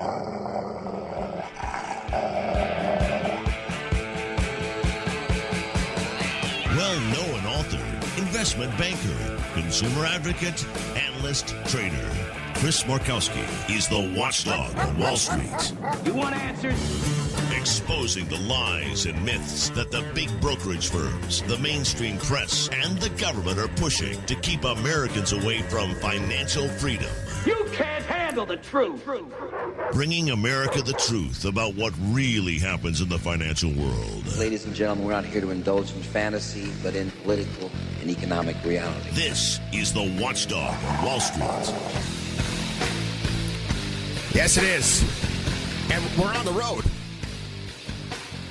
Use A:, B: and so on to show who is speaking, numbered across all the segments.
A: Well-known author, investment banker, consumer advocate, analyst, trader. Chris Markowski is the watchdog on Wall Street.
B: You want answers?
A: Exposing the lies and myths that the big brokerage firms, the mainstream press, and the government are pushing to keep Americans away from financial freedom.
B: You can't handle the truth.
A: Bringing America the truth about what really happens in the financial world.
C: Ladies and gentlemen, we're not here to indulge in fantasy, but in political and economic reality.
A: This is the watchdog on Wall Street.
D: Yes, it is. And we're on the road.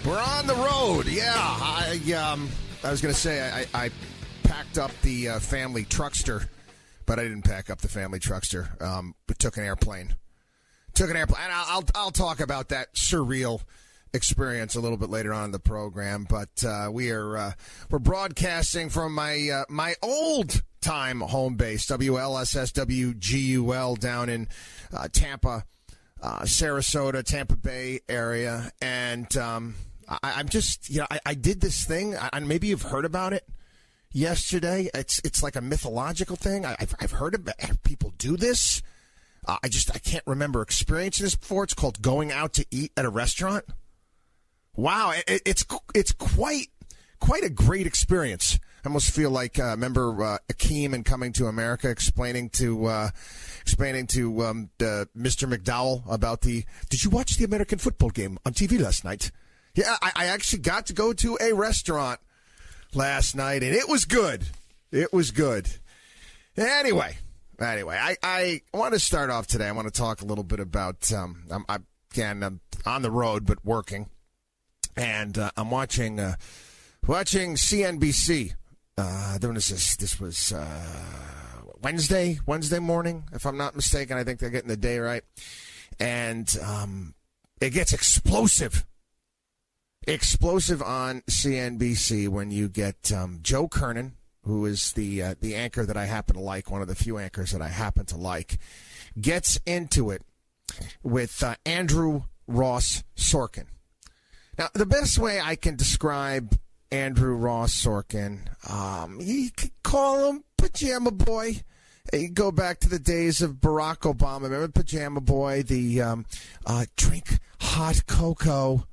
D: We're on the road. Yeah. I was going to say I packed up the family truckster, but I didn't pack up the family truckster. But took an airplane. And I'll talk about that surreal experience a little bit later on in the program. But we're broadcasting from my old time home base, WLSS WGUL, down in Tampa, Sarasota, Tampa Bay area, and I'm just, I did this thing, and maybe you've heard about it yesterday. It's like a mythological thing. I've heard about people do this. I can't remember experiencing this before. It's called going out to eat at a restaurant. Wow, it's quite a great experience. I almost feel like remember Akeem in Coming to America explaining to Mr. McDowell about did you watch the American football game on TV last night? Yeah, I actually got to go to a restaurant last night, and it was good. It was good. Anyway, I want to start off today. I want to talk a little bit about, I'm on the road but working, and I'm watching CNBC. This was Wednesday morning, if I'm not mistaken. I think they're getting the day right. And it gets explosive on CNBC when you get Joe Kernan, who is the anchor that I happen to like, one of the few anchors that I happen to like, gets into it with Andrew Ross Sorkin. Now, the best way I can describe Andrew Ross Sorkin, you could call him Pajama Boy. You go back to the days of Barack Obama. Remember Pajama Boy, the drink hot cocoa.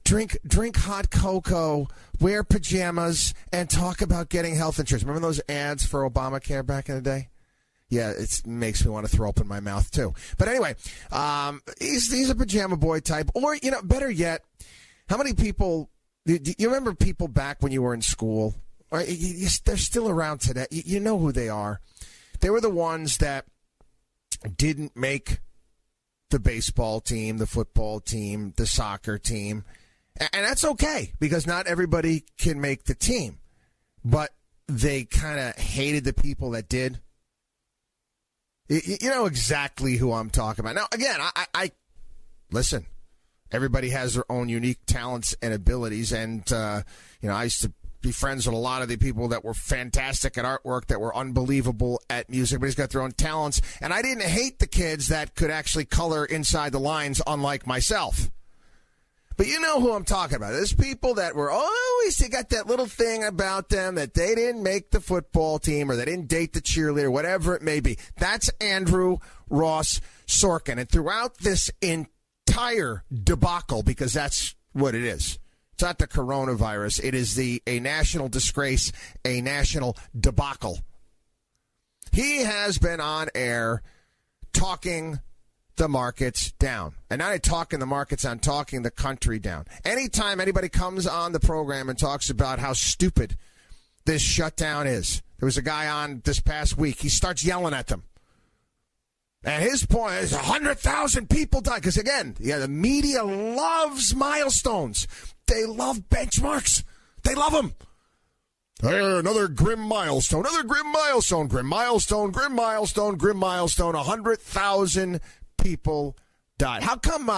D: Drink hot cocoa, wear pajamas, and talk about getting health insurance. Remember those ads for Obamacare back in the day? Yeah, it makes me want to throw up in my mouth, too. But anyway, he's a Pajama Boy type. Or, better yet, how many people, do you remember people back when you were in school? Or they're still around today. You know who they are. They were the ones that didn't make the baseball team, the football team, the soccer team. And that's okay, because not everybody can make the team. But they kind of hated the people that did. You know exactly who I'm talking about. Now, again, I listen, everybody has their own unique talents and abilities. And, I used to be friends with a lot of the people that were fantastic at artwork, that were unbelievable at music. Everybody's got their own talents. And I didn't hate the kids that could actually color inside the lines, unlike myself. But you know who I'm talking about. There's people that were always, they got that little thing about them that they didn't make the football team or they didn't date the cheerleader, whatever it may be. That's Andrew Ross Sorkin. And throughout this entire debacle, because that's what it is. It's not the coronavirus. It is a national disgrace, a national debacle. He has been on air talking the markets down. And not talking the markets on, talking the country down. Anytime anybody comes on the program and talks about how stupid this shutdown is, there was a guy on this past week, he starts yelling at them. And his point is 100,000 people died. Because again, the media loves milestones. They love benchmarks. They love them. Hey, another grim milestone, grim milestone. 100,000 people died. How come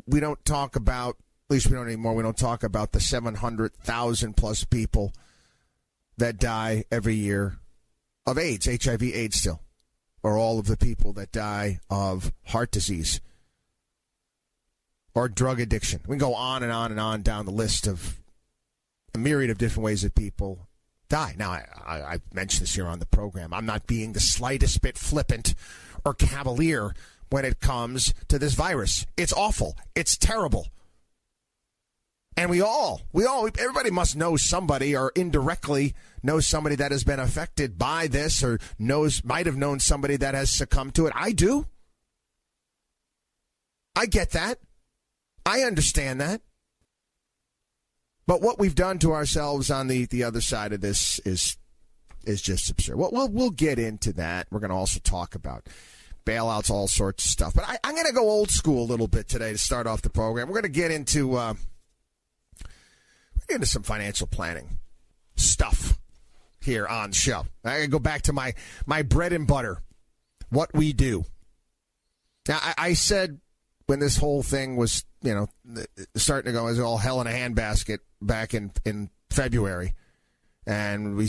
D: we don't talk about, at least we don't anymore, we don't talk about the 700,000 plus people that die every year of AIDS, HIV AIDS still? or all of the people that die of heart disease or drug addiction. We can go on and on and on down the list of a myriad of different ways that people die. Now, I mentioned this here on the program. I'm not being the slightest bit flippant or cavalier when it comes to this virus. It's awful. It's terrible. And everybody must know somebody or indirectly knows somebody that has been affected by this or might have known somebody that has succumbed to it. I do. I get that. I understand that. But what we've done to ourselves on the other side of this is just absurd. We'll get into that. We're going to also talk about bailouts, all sorts of stuff. But I'm going to go old school a little bit today to start off the program. We're going to get into some financial planning stuff here on the show. I gotta go back to my bread and butter, what we do. Now, I said when this whole thing was, starting to go as all hell in a handbasket back in February, and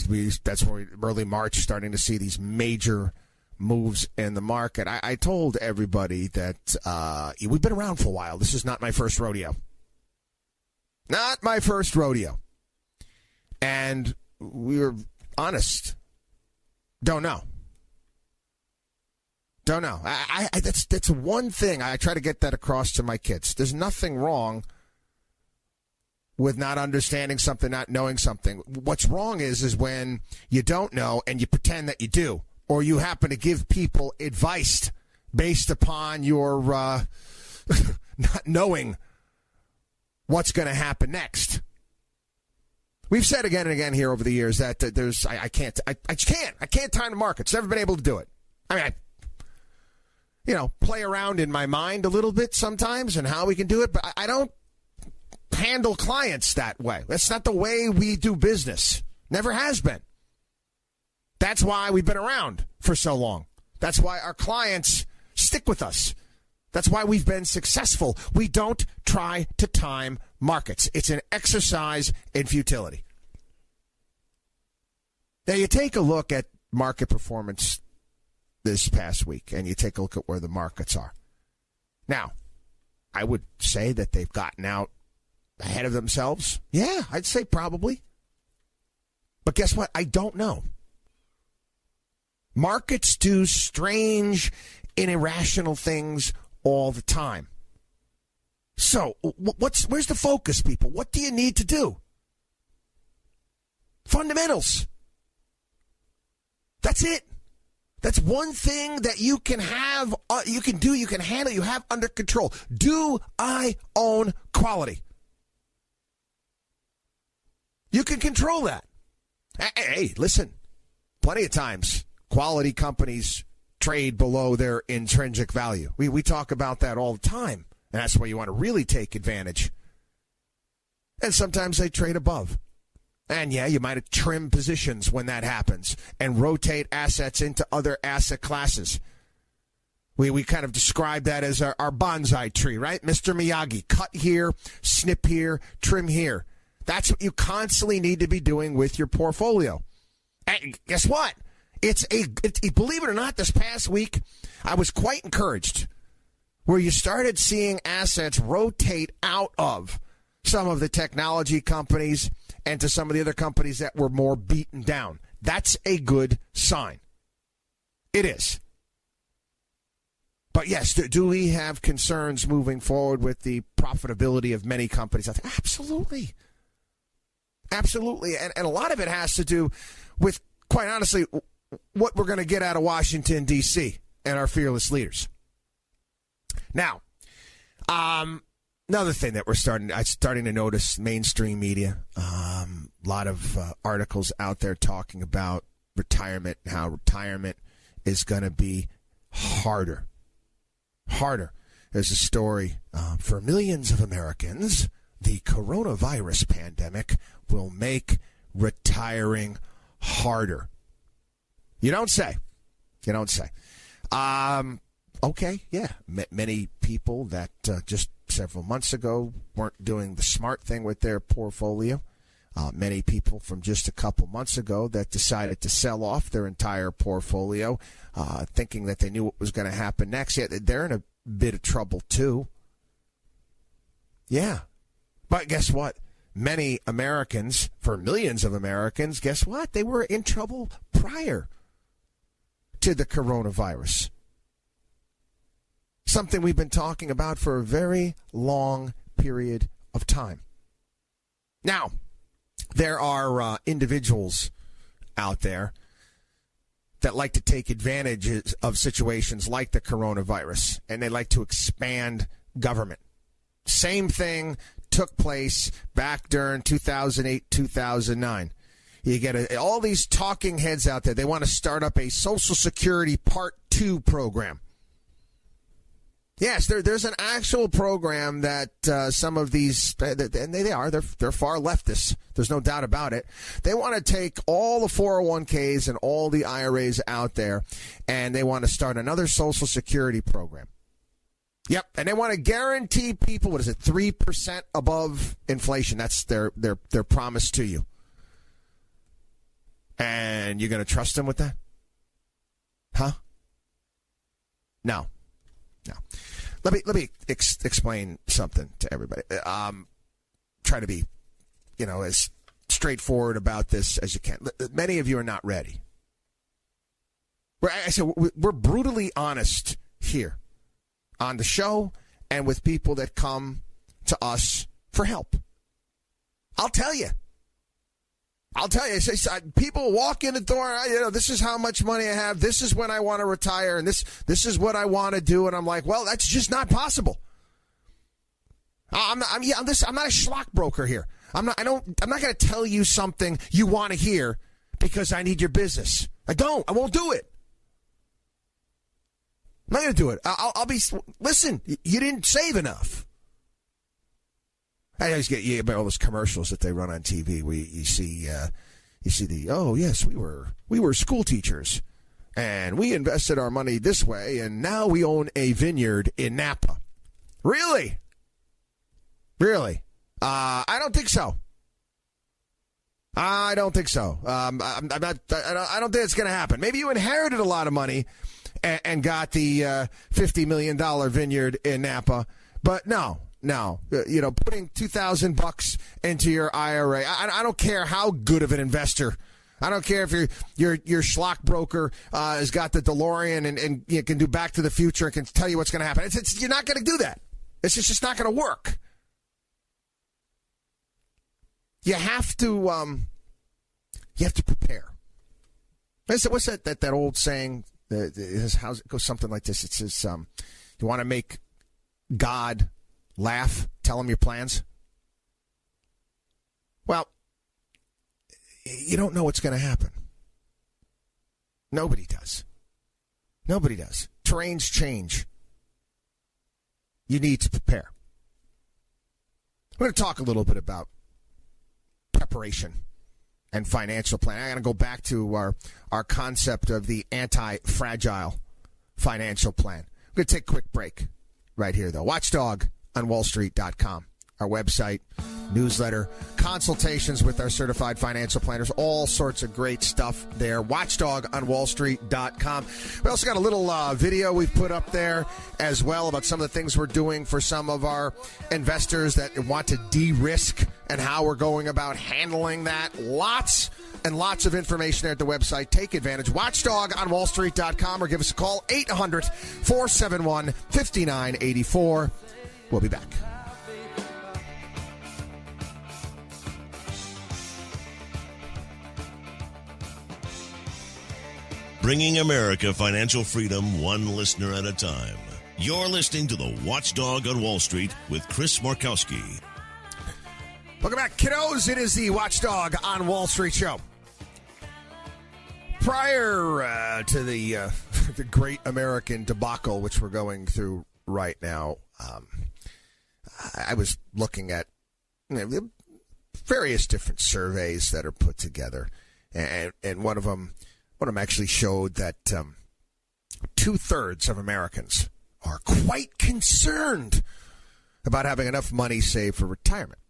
D: that's where early March starting to see these major moves in the market. I told everybody that we've been around for a while. This is not my first rodeo. Not my first rodeo. And we were honest. Don't know. That's one thing. I try to get that across to my kids. There's nothing wrong with not understanding something, not knowing something. What's wrong is when you don't know and you pretend that you do, or you happen to give people advice based upon your not knowing what's going to happen next. We've said again and again here over the years that there's I can't time the markets. Never been able to do it. I mean, I play around in my mind a little bit sometimes and how we can do it, but I don't handle clients that way. That's not the way we do business. Never has been. That's why we've been around for so long. That's why our clients stick with us. That's why we've been successful. We don't try to time markets. It's an exercise in futility. Now, you take a look at market performance this past week, and you take a look at where the markets are. Now, I would say that they've gotten out ahead of themselves. Yeah, I'd say probably. But guess what? I don't know. Markets do strange and irrational things all the time. So, where's the focus, people? What do you need to do? Fundamentals. That's it. That's one thing that you can have, you can do, you can handle, you have under control. Do I own quality? You can control that. Hey, listen, plenty of times quality companies trade below their intrinsic value. We talk about that all the time, and that's where you want to really take advantage. And sometimes they trade above. And yeah, you might have trimmed positions when that happens and rotate assets into other asset classes. We kind of describe that as our bonsai tree, right? Mr. Miyagi, cut here, snip here, trim here. That's what you constantly need to be doing with your portfolio. And guess what? Believe it or not, this past week, I was quite encouraged where you started seeing assets rotate out of some of the technology companies and to some of the other companies that were more beaten down. That's a good sign. It is. But yes, do we have concerns moving forward with the profitability of many companies? Absolutely. Absolutely. And a lot of it has to do with, quite honestly, what we're going to get out of Washington, D.C. and our fearless leaders. Now, another thing that I'm starting to notice, mainstream media, a lot of articles out there talking about retirement and how retirement is going to be harder. There's a story for millions of Americans, the coronavirus pandemic will make retiring harder. You don't say. Okay, yeah. Many people that just several months ago weren't doing the smart thing with their portfolio Many people from just a couple months ago that decided to sell off their entire portfolio, thinking that they knew what was going to happen next. Yeah, they're in a bit of trouble too. Yeah. But guess what? Many Americans, for millions of Americans, guess what? They were in trouble prior to the coronavirus. Something we've been talking about for a very long period of time. Now, there are individuals out there that like to take advantage of situations like the coronavirus, and they like to expand government. Same thing took place back during 2008, 2009. You get all these talking heads out there. They want to start up a Social Security Part 2 program. Yes, there's an actual program that some of these, and they're far leftists. There's no doubt about it. They want to take all the 401ks and all the IRAs out there, and they want to start another Social Security program. Yep, and they want to guarantee people, 3% above inflation. That's their promise to you. And you're going to trust them with that? Huh? No. Let me explain something to everybody. Try to be, as straightforward about this as you can. Many of you are not ready. We're brutally honest here on the show and with people that come to us for help. I'll tell you. People walk in the door, this is how much money I have. This is when I want to retire, and this is what I want to do. And I'm like, well, that's just not possible. I'm not a schlockbroker here. I'm not going to tell you something you want to hear because I need your business. I won't do it. I'm not going to do it. Listen, you didn't save enough. I always get all those commercials that they run on TV where you see yes, we were school teachers and we invested our money this way and now we own a vineyard in Napa. Really? I don't think so. I don't think it's going to happen. Maybe you inherited a lot of money and got the $50 million vineyard in Napa, but no, putting $2,000 into your IRA. I don't care how good of an investor. I don't care if your schlockbroker has got the DeLorean and you can do Back to the Future and can tell you what's going to happen. You're not going to do that. It's just not going to work. You have to prepare. What's that old saying? It goes something like this. It says, you want to make God laugh, tell him your plans. Well, you don't know what's going to happen. Nobody does. Terrains change. You need to prepare. I'm going to talk a little bit about preparation and financial planning. I'm going to go back to our concept of the anti-fragile financial plan. I'm going to take a quick break right here, though. WatchdogonWallStreet.com, our website, newsletter, consultations with our certified financial planners, all sorts of great stuff there. WatchdogonWallStreet.com. We also got a little video we've put up there as well about some of the things we're doing for some of our investors that want to de-risk and how we're going about handling that. Lots and lots of information there at the website. Take advantage. WatchdogonWallStreet.com or give us a call, 800-471-5984. We'll be back.
A: Bringing America financial freedom one listener at a time. You're listening to the Watchdog on Wall Street with Chris Markowski.
D: Welcome back, kiddos. It is the Watchdog on Wall Street show. Prior to the great American debacle, which we're going through right now, I was looking at various different surveys that are put together, and one of them actually showed that 2/3 of Americans are quite concerned about having enough money saved for retirement.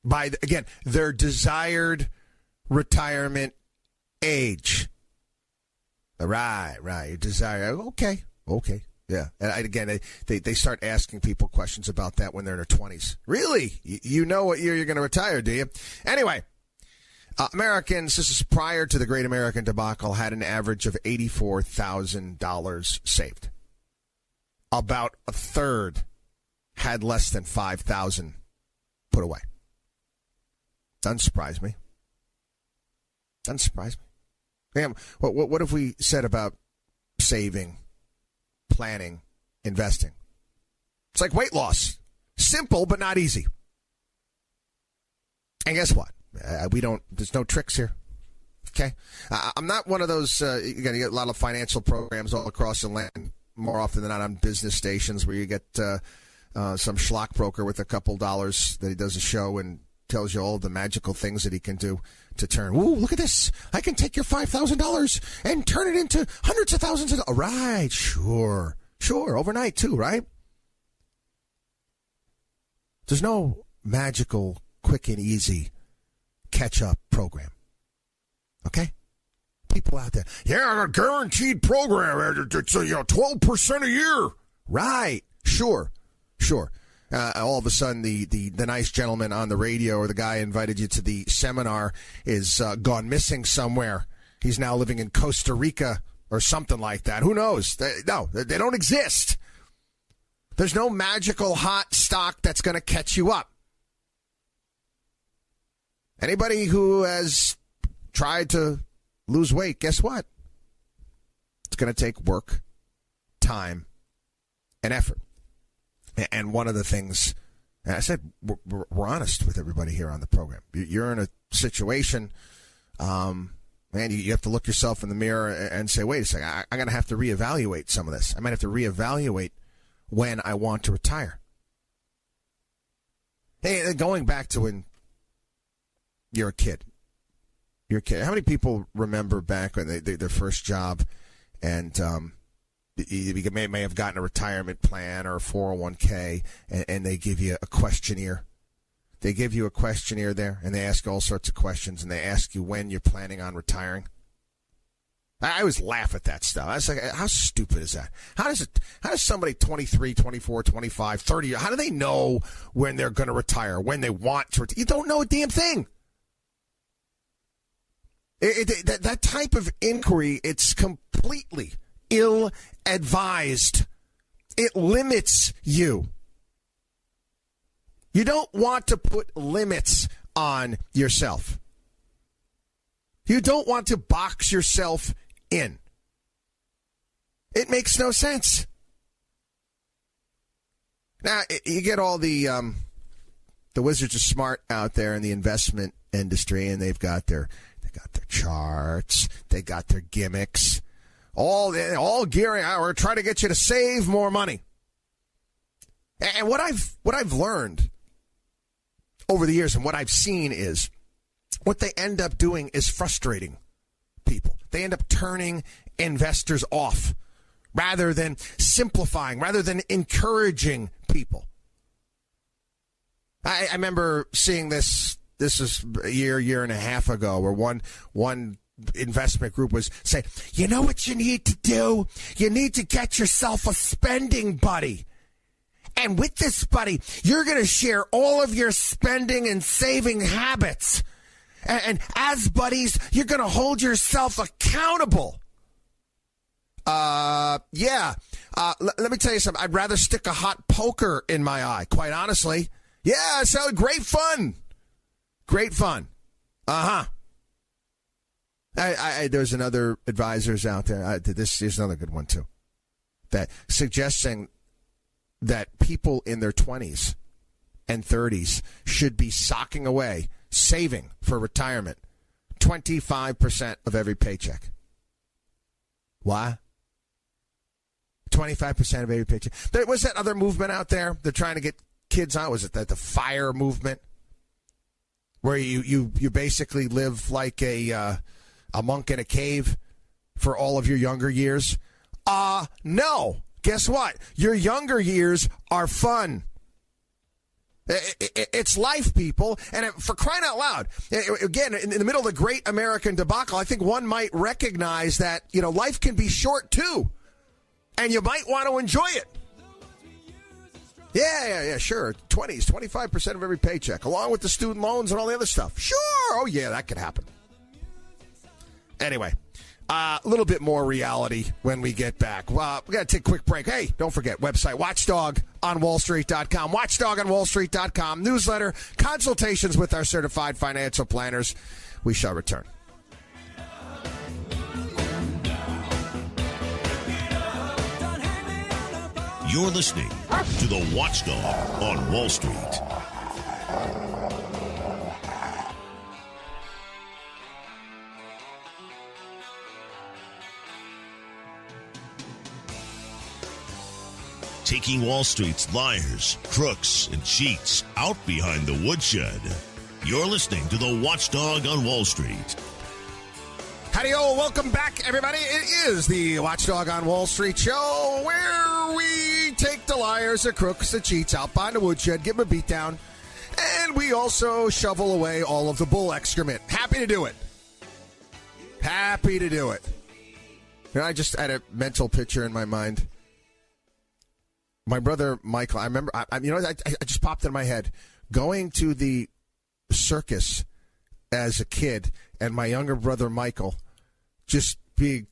D: by, again, their desired retirement age. Right. Your desire. Okay. Yeah. And again, they start asking people questions about that when they're in their 20s. Really? You know what year you're going to retire, do you? Anyway, Americans, this is prior to the Great American Debacle, had an average of $84,000 saved. About a third had less than $5,000 put away. Doesn't surprise me. Damn, what have we said about saving, planning, investing? It's like weight loss. Simple, but not easy. And guess what? There's no tricks here. Okay? I'm not one of those, you get a lot of financial programs all across the land, more often than not on business stations, where you get some schlock broker with a couple dollars that he does a show and tells you all the magical things that he can do to turn. Ooh, look at this. I can take your $5,000 and turn it into hundreds of thousands of dollars. Right, sure. Overnight, too, right? There's no magical, quick and easy catch-up program. Okay? People out there, yeah, a guaranteed program. It's 12% a year. Right, sure. All of a sudden, the nice gentleman on the radio or the guy who invited you to the seminar is gone missing somewhere. He's now living in Costa Rica or something like that. Who knows? They don't exist. There's no magical hot stock that's going to catch you up. Anybody who has tried to lose weight, guess what? It's going to take work, time, and effort. And one of the things, and I said, we're honest with everybody here on the program. You're in a situation, man, you have to look yourself in the mirror and say, wait a second, I'm going to have to reevaluate some of this. I might have to reevaluate when I want to retire. Hey, going back to when you're a kid. How many people remember back when their first job and you may have gotten a retirement plan or a 401k, and they give you a questionnaire. They give you a questionnaire there, and they ask all sorts of questions, and they ask you when you're planning on retiring. I always laugh at that stuff. I was like, how stupid is that? How does somebody 23, 24, 25, 30, how do they know when they're going to retire, when they want to retire? You don't know a damn thing. That type of inquiry, it's completely ill-advised. It limits you. You don't want to put limits on yourself. You don't want to box yourself in. It makes no sense. Now, you get all the wizards are smart out there in the investment industry, and they've got their charts, they got their gimmicks, all gearing out. We're trying to get you to save more money. And what I've learned over the years and what I've seen is what they end up doing is frustrating people. They end up turning investors off rather than simplifying, rather than encouraging people. I remember seeing this is a year and a half ago, where one investment group was saying, you know what you need to do? You need to get yourself a spending buddy. And with this buddy, you're going to share all of your spending and saving habits. And as buddies, you're going to hold yourself accountable. Let me tell you something. I'd rather stick a hot poker in my eye, quite honestly. Yeah, it sounded great fun. Great fun. Uh-huh. There's another advisors out there. This is another good one, too. That suggesting that people in their 20s and 30s should be socking away, saving for retirement, 25% of every paycheck. Why? 25% of every paycheck. There was that other movement out there. They're trying to get kids on. Was it the FIRE movement? Where you basically live like a monk in a cave for all of your younger years? No. Guess what? Your younger years are fun. It's life, people. And for crying out loud, again, in the middle of the great American debacle, I think one might recognize that, life can be short, too. And you might want to enjoy it. Yeah, sure. 25% of every paycheck, along with the student loans and all the other stuff. Sure. Oh, yeah, that could happen. Anyway, a little bit more reality when we get back. We got to take a quick break. Hey, don't forget, website, watchdogonwallstreet.com. Watchdogonwallstreet.com. Newsletter, consultations with our certified financial planners. We shall return.
A: You're listening to the Watchdog on Wall Street. Taking Wall Street's liars, crooks, and cheats out behind the woodshed. You're listening to the Watchdog on Wall Street.
D: Howdy-o, welcome back, everybody. It is the Watchdog on Wall Street show where we take the liars, the crooks, the cheats out behind the woodshed, give them a beatdown, and we also shovel away all of the bull excrement. Happy to do it. Happy to do it. I just had a mental picture in my mind. My brother Michael, I remember, I just popped in my head, going to the circus as a kid, and my younger brother Michael just being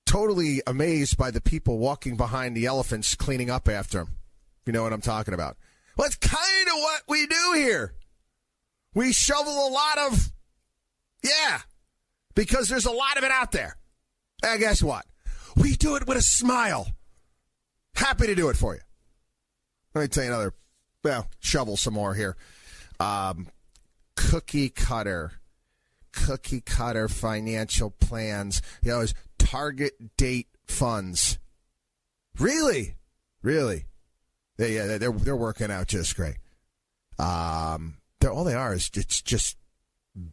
D: totally amazed by the people walking behind the elephants cleaning up after him. You know what I'm talking about? Well, it's kind of what we do here. We shovel a lot of, because there's a lot of it out there. And guess what? We do it with a smile. Happy to do it for you. Let me tell you another, shovel some more here. Cookie cutter financial plans. Is target date funds. Really? They're working out just great. All they are is it's just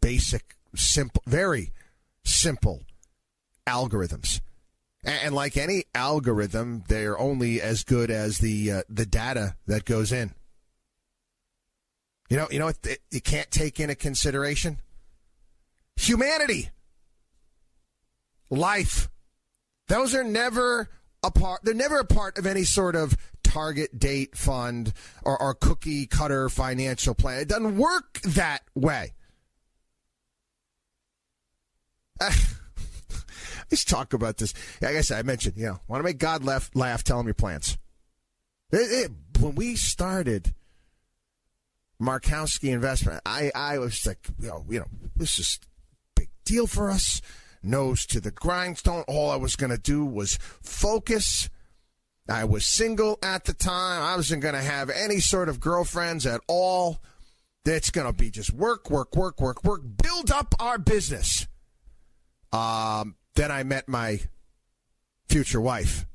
D: basic, simple, very simple algorithms. And like any algorithm, they're only as good as the data that goes in. You know what you can't take into consideration? Humanity. Life. Those are never a part. They're never a part of any sort of target date fund or cookie cutter financial plan. It doesn't work that way. Let's talk about this. Like I said, I mentioned, want to make God laugh, tell him your plans. When we started Markowski Investment, I was like, this is a big deal for us. Nose to the grindstone. All I was going to do was focus. I was single at the time. I wasn't going to have any sort of girlfriends at all. It's going to be just work. Build up our business. Then I met my future wife.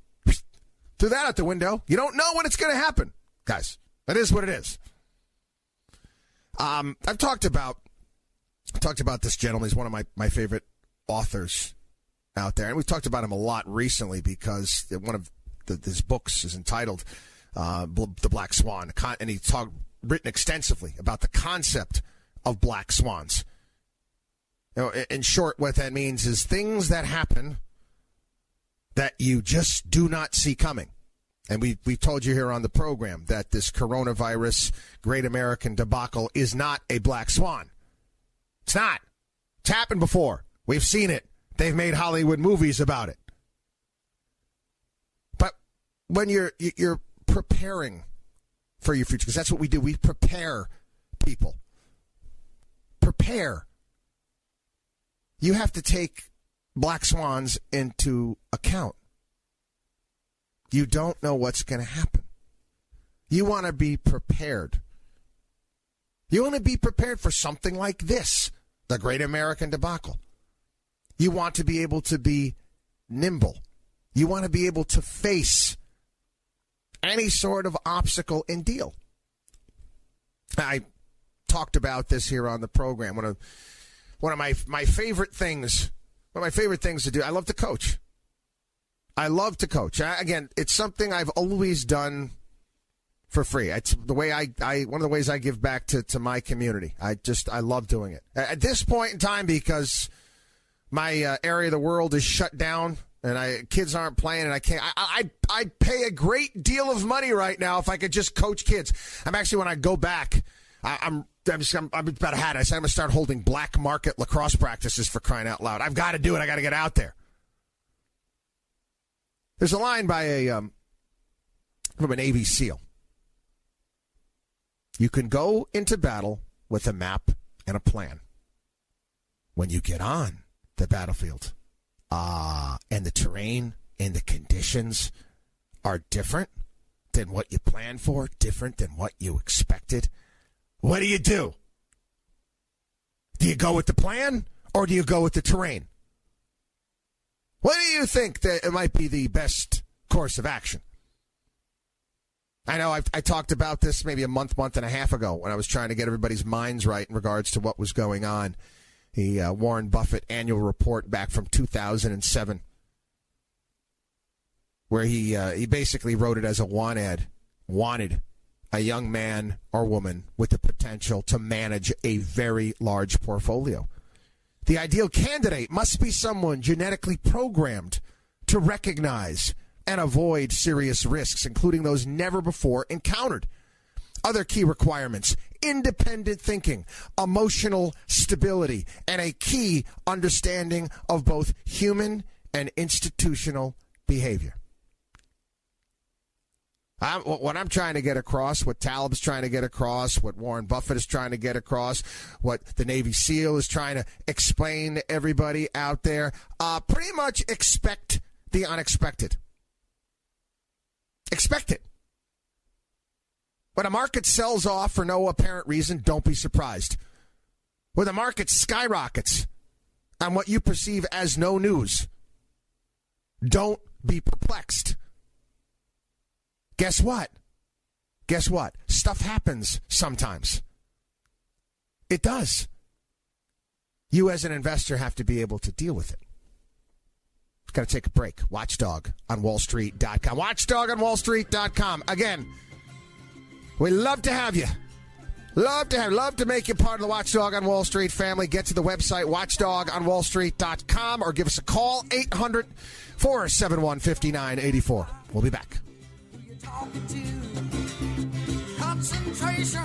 D: Threw that out the window. You don't know when it's going to happen, guys. That is what it is. I've talked about this gentleman. He's one of my favorite authors out there, and we've talked about him a lot recently because one of his books is entitled "The Black Swan," and he's written extensively about the concept of black swans. In short, what that means is things that happen that you just do not see coming. And we told you here on the program that this coronavirus great American debacle is not a black swan. It's not. It's happened before. We've seen it. They've made Hollywood movies about it. But when you're preparing for your future, because that's what we do. We prepare people. Prepare. You have to take black swans into account. You don't know what's going to happen. You want to be prepared. You want to be prepared for something like this, the Great American Debacle. You want to be able to be nimble. You want to be able to face any sort of obstacle and deal. I talked about this here on the program. One of my favorite things. One of my favorite things to do. I love to coach. Again, it's something I've always done for free. It's the way I one of the ways I give back to my community. I love doing it. At this point in time, because my area of the world is shut down and kids aren't playing, and I can't. I'd pay a great deal of money right now if I could just coach kids. I'm actually, when I go back, I'm about to have it. I said I'm going to start holding black market lacrosse practices, for crying out loud. I've got to do it. I got to get out there. There's a line by from a Navy SEAL. You can go into battle with a map and a plan. When you get on the battlefield, and the terrain and the conditions are different than what you planned for, different than what you expected, what do? Do you go with the plan, or do you go with the terrain? What do you think that it might be the best course of action? I know I talked about this maybe a month and a half ago when I was trying to get everybody's minds right in regards to what was going on. The Warren Buffett annual report back from 2007, where he basically wrote it as a wanted a young man or woman with the potential to manage a very large portfolio. The ideal candidate must be someone genetically programmed to recognize and avoid serious risks, including those never before encountered. Other key requirements: independent thinking, emotional stability, and a key understanding of both human and institutional behavior. What I'm trying to get across, what Talib's trying to get across, what Warren Buffett is trying to get across, what the Navy SEAL is trying to explain to everybody out there, pretty much expect the unexpected. Expect it. When a market sells off for no apparent reason, don't be surprised. When the market skyrockets on what you perceive as no news, don't be perplexed. Guess what? Stuff happens sometimes. It does. You as an investor have to be able to deal with it. Got to take a break. Watchdog on WallStreet.com. WatchdogOnWallStreet.com. Again, we love to have you. Love to make you part of the Watchdog on Wall Street family. Get to the website, WatchdogOnWallStreet.com, or give us a call, 800-471-5984. We'll be back.
E: Talking to concentration,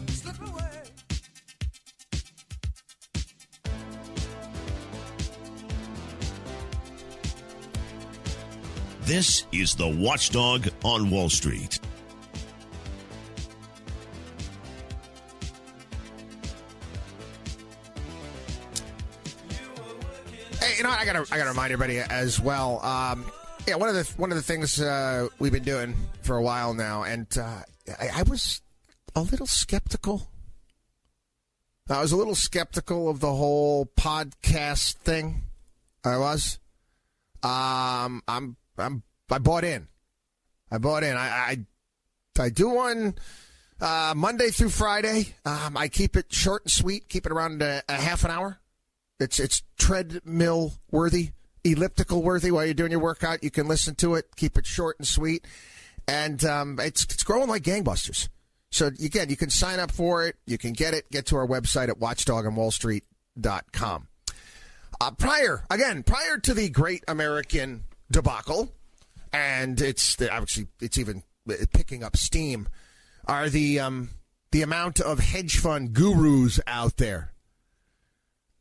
E: slip away.
A: This is the Watchdog on Wall Street.
D: Hey, you know what? I gotta remind everybody as well. Yeah, one of the things we've been doing for a while now, and I was a little skeptical. I was a little skeptical of the whole podcast thing. I was. I bought in. I do one Monday through Friday. I keep it short and sweet. Keep it around a half an hour. It's treadmill worthy. Elliptical worthy while you're doing your workout. You can listen to it, keep it short and sweet, and it's growing like gangbusters. So again, you can sign up for it, you can get to our website at watchdogonwallstreet.com. Prior to the Great American debacle, and it's even picking up steam, are the amount of hedge fund gurus out there.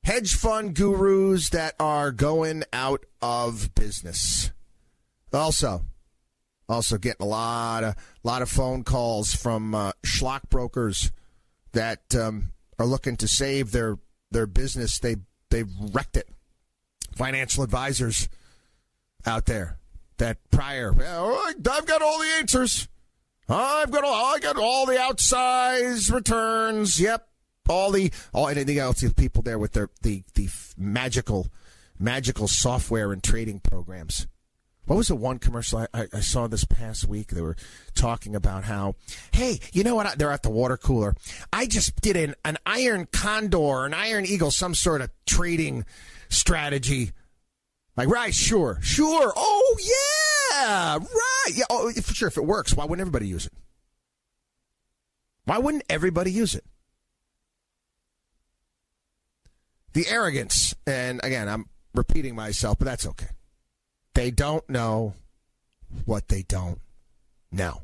D: Hedge fund gurus that are going out of business. Also getting a lot of phone calls from schlock brokers that are looking to save their business. They've wrecked it. Financial advisors out there that I've got all the answers. I got all the outsized returns. Yep. All anything else, the people there with the magical software and trading programs. What was the one commercial I saw this past week? They were talking about how, hey, you know what? They're at the water cooler. I just did an iron condor, an iron eagle, some sort of trading strategy. Like, right, sure. Oh, Yeah, right. Yeah, oh, for sure. If it works, why wouldn't everybody use it? Why wouldn't everybody use it? The arrogance, and again, I'm repeating myself, but that's okay. They don't know what they don't know.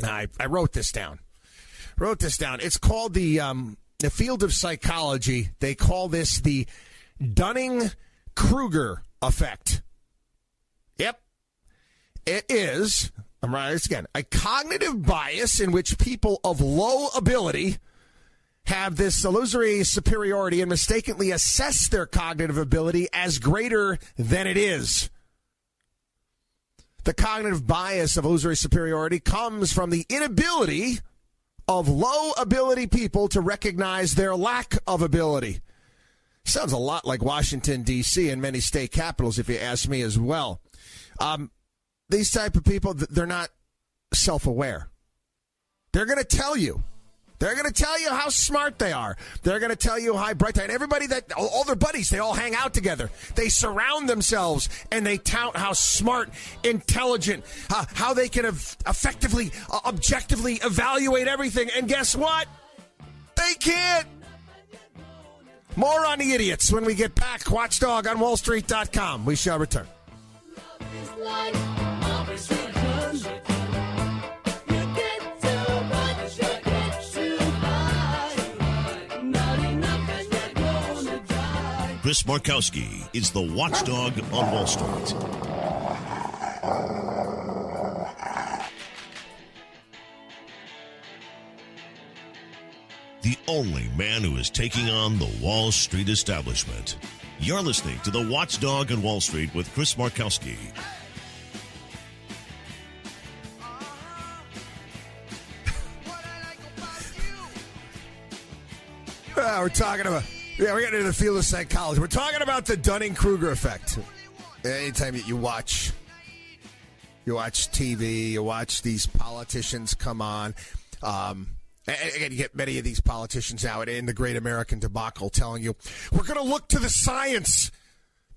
D: I wrote this down. It's called the field of psychology. They call this the Dunning-Kruger effect. Yep. It is, I'm writing this again, a cognitive bias in which people of low ability have this illusory superiority and mistakenly assess their cognitive ability as greater than it is. The cognitive bias of illusory superiority comes from the inability of low ability people to recognize their lack of ability. Sounds a lot like Washington, D.C. and many state capitals, if you ask me as well. These type of people, they're not self-aware. They're going to tell you. They're going to tell you how smart they are. They're going to tell you how bright they are. And everybody, all their buddies, they all hang out together. They surround themselves and they tout how smart, intelligent, how they can effectively, objectively evaluate everything. And guess what? They can't. More on the idiots when we get back. WatchdogOnWallStreet.com. We shall return.
A: Chris Markowski is the watchdog on Wall Street. The only man who is taking on the Wall Street establishment. You're listening to the Watchdog on Wall Street with Chris Markowski.
D: We're talking about... Yeah, we're getting into the field of psychology. We're talking about the Dunning-Kruger effect. Anytime you watch TV, you watch these politicians come on. And again, you get many of these politicians now in the Great American Debacle telling you, we're going to look to the science.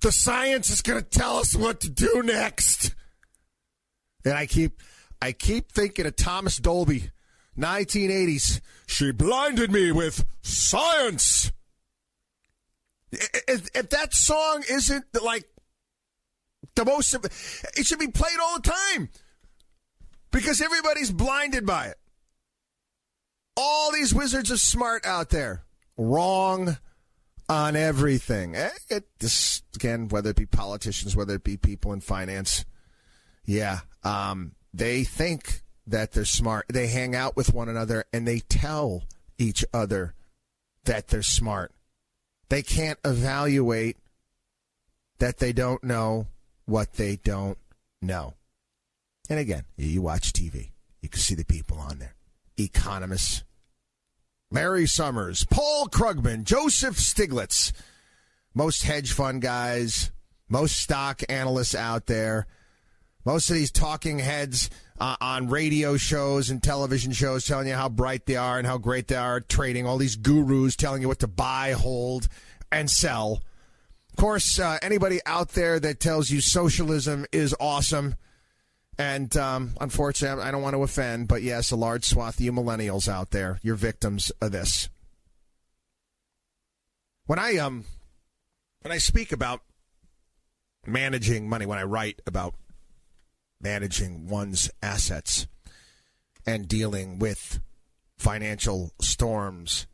D: The science is going to tell us what to do next. And I keep thinking of Thomas Dolby, 1980s. She blinded me with science. If that song isn't like the most, it should be played all the time because everybody's blinded by it. All these wizards of smart out there, wrong on everything. This again, whether it be politicians, whether it be people in finance, they think that they're smart. They hang out with one another and they tell each other that they're smart. They can't evaluate that they don't know what they don't know. And again, you watch TV. You can see the people on there. Economists. Larry Summers, Paul Krugman, Joseph Stiglitz. Most hedge fund guys, most stock analysts out there. Most of these talking heads on radio shows and television shows telling you how bright they are and how great they are at trading. All these gurus telling you what to buy, hold, and sell. Of course, anybody out there that tells you socialism is awesome. And unfortunately, I don't want to offend, but yes, a large swath of you millennials out there, you're victims of this. When I speak about managing money, when I write about managing one's assets and dealing with financial storms,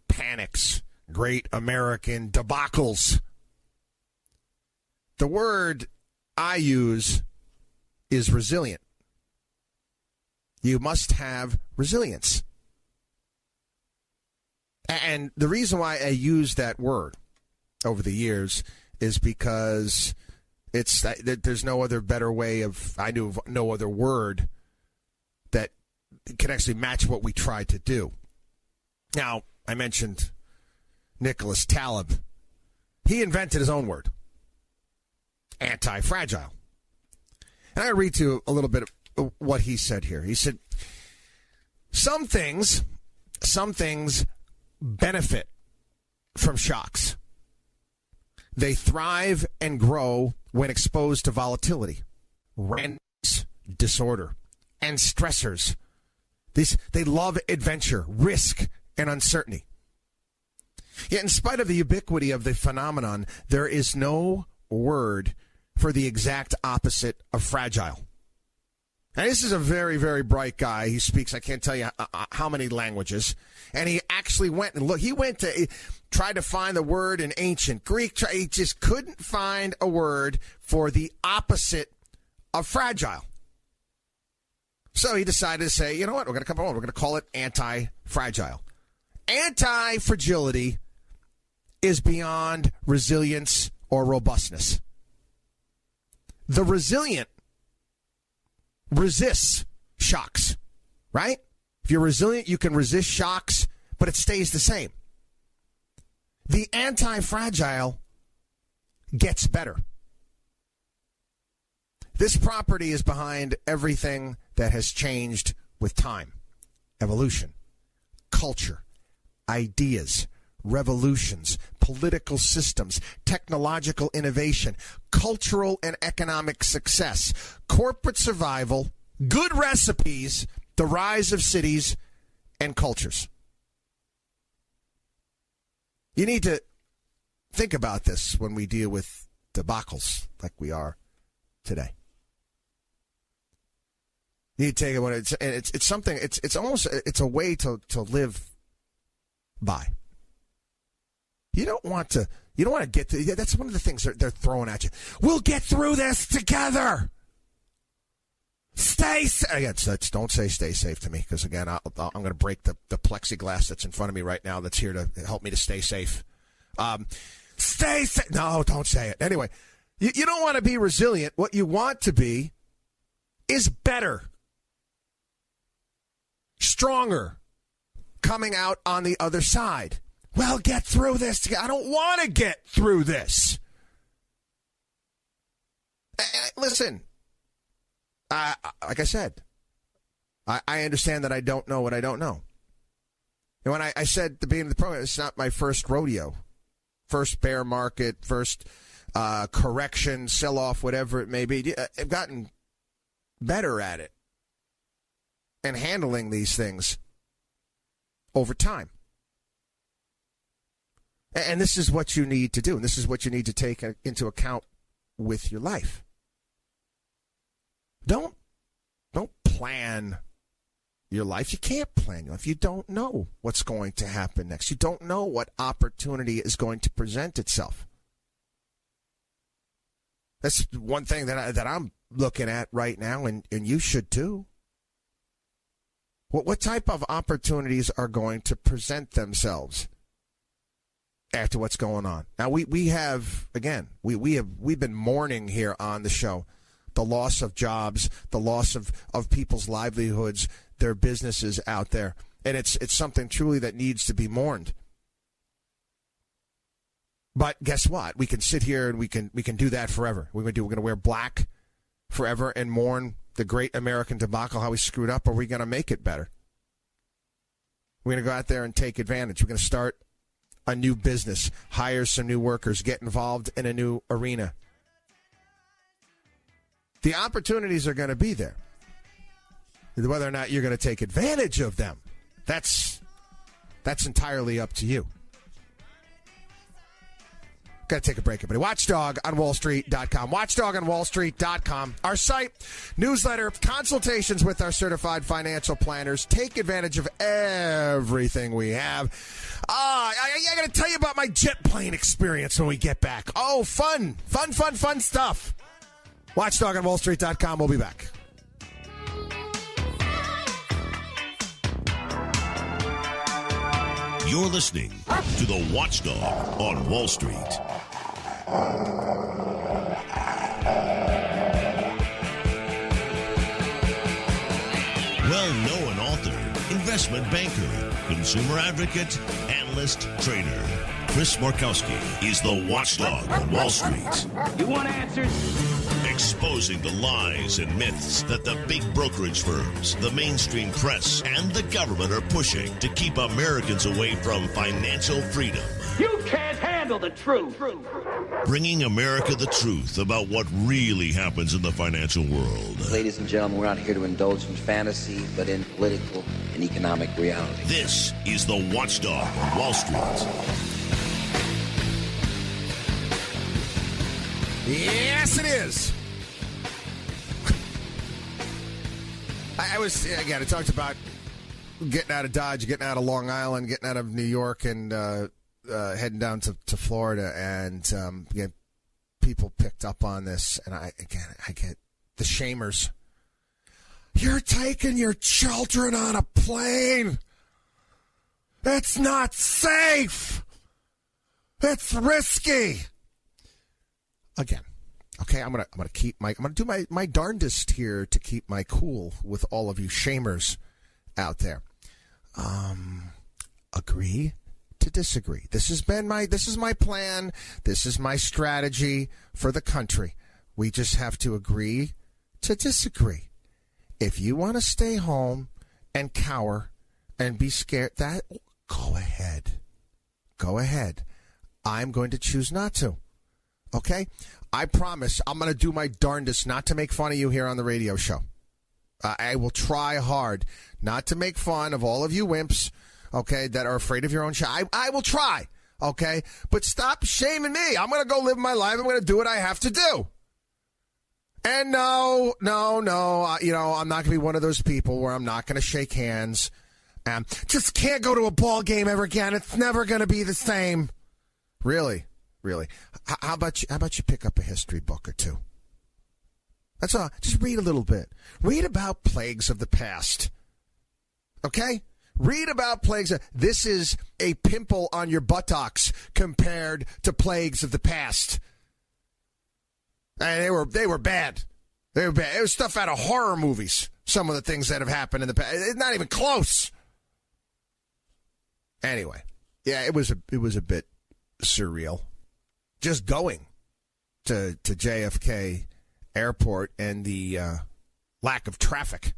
D: panics, great American debacles, the word I use is resilient. You must have resilience. And the reason why I use that word over the years is because there's no other better way I knew of no other word that can actually match what we try to do. Now, I mentioned Nicholas Taleb. He invented his own word, anti-fragile. And I read to you a little bit of what he said here. He said, some things benefit from shocks. They thrive and grow when exposed to volatility. randomness, disorder, and stressors. They love adventure, risk, and uncertainty. Yet in spite of the ubiquity of the phenomenon, there is no word for the exact opposite of fragile. Now, this is a very, very bright guy. He speaks, I can't tell you how many languages. And he actually went and looked. He tried to find the word in ancient Greek. He just couldn't find a word for the opposite of fragile. So he decided to say, you know what, we're going to come on. We're going to call it anti-fragile. Anti-fragility is beyond resilience or robustness. The resilient resists shocks, right? If you're resilient, you can resist shocks, but it stays the same. The anti-fragile gets better. This property is behind everything that has changed with time, evolution, culture, ideas, revolutions, political systems, technological innovation, cultural and economic success, corporate survival, good recipes, the rise of cities and cultures. You need to think about this when we deal with debacles like we are today. You need to take it. It's something. It's almost a way to live by. You don't want to get to. That's one of the things they're throwing at you. We'll get through this together. Stay safe. Again, don't say stay safe to me, because again, I'm going to break the plexiglass that's in front of me right now. That's here to help me to stay safe. Stay safe. No, don't say it. Anyway, you don't want to be resilient. What you want to be is better, stronger, coming out on the other side. Well, get through this together. I don't want to get through this. Listen, like I said, I understand that I don't know what I don't know. And when I said at the beginning of the program, it's not my first rodeo, first bear market, first correction, sell-off, whatever it may be. I've gotten better at it and handling these things over time. And this is what you need to do, and this is what you need to take into account with your life. Don't plan your life. You can't plan your life. You don't know what's going to happen next. You don't know what opportunity is going to present itself. That's one thing that I'm looking at right now, and you should too. What type of opportunities are going to present themselves after what's going on? Now we have, again, we've been mourning here on the show the loss of jobs, the loss of people's livelihoods, their businesses out there, and it's something truly that needs to be mourned. But guess what? We can sit here and we can do that forever. We're going to wear black forever and mourn the great American debacle, how we screwed up. Or are we going to make it better? We're going to go out there and take advantage. We're going to start a new business, hire some new workers, get involved in a new arena. The opportunities are going to be there. Whether or not you're going to take advantage of them, that's entirely up to you. Got to take a break, everybody. WatchdogonWallStreet.com. WatchdogonWallStreet.com. Our site, newsletter, consultations with our certified financial planners. Take advantage of everything we have. I got to tell you about my jet plane experience when we get back. Oh, fun stuff. WatchdogonWallStreet.com. We'll be back.
A: You're listening to the Watchdog on Wall Street. Well-known author, investment banker, consumer advocate, analyst, trader. Chris Markowski is the Watchdog on Wall Street.
B: You want answers?
A: Exposing the lies and myths that the big brokerage firms, the mainstream press, and the government are pushing to keep Americans away from financial freedom.
B: You can't handle the truth.
A: Bringing America the truth about what really happens in the financial world.
C: Ladies and gentlemen, we're not here to indulge in fantasy, but in political and economic reality.
A: This is the Watchdog on Wall Street.
D: Yes, it is. I talked about getting out of Dodge, getting out of Long Island, getting out of New York, and heading down to Florida, and get people picked up on this, and I get the shamers. You're taking your children on a plane. It's not safe. It's risky. Again, okay, I'm gonna do my darndest here to keep my cool with all of you shamers out there. Agree to disagree. This is my plan. This is my strategy for the country. We just have to agree to disagree. If you want to stay home and cower and be scared, go ahead. Go ahead. I'm going to choose not to. Okay? I promise I'm going to do my darndest not to make fun of you here on the radio show. I will try hard not to make fun of all of you wimps, okay, that are afraid of your own shit. I will try, okay? But stop shaming me. I'm going to go live my life. I'm going to do what I have to do. And no, I'm not going to be one of those people where I'm not going to shake hands. Just can't go to a ball game ever again. It's never going to be the same. Really? How about you pick up a history book or two? That's all. Just read a little bit. Read about plagues of the past. Okay? Read about plagues. This is a pimple on your buttocks compared to plagues of the past. And they were bad. They were bad. It was stuff out of horror movies. Some of the things that have happened in the past. It's not even close. Anyway, yeah, it was a bit surreal. Just going to JFK Airport and the lack of traffic,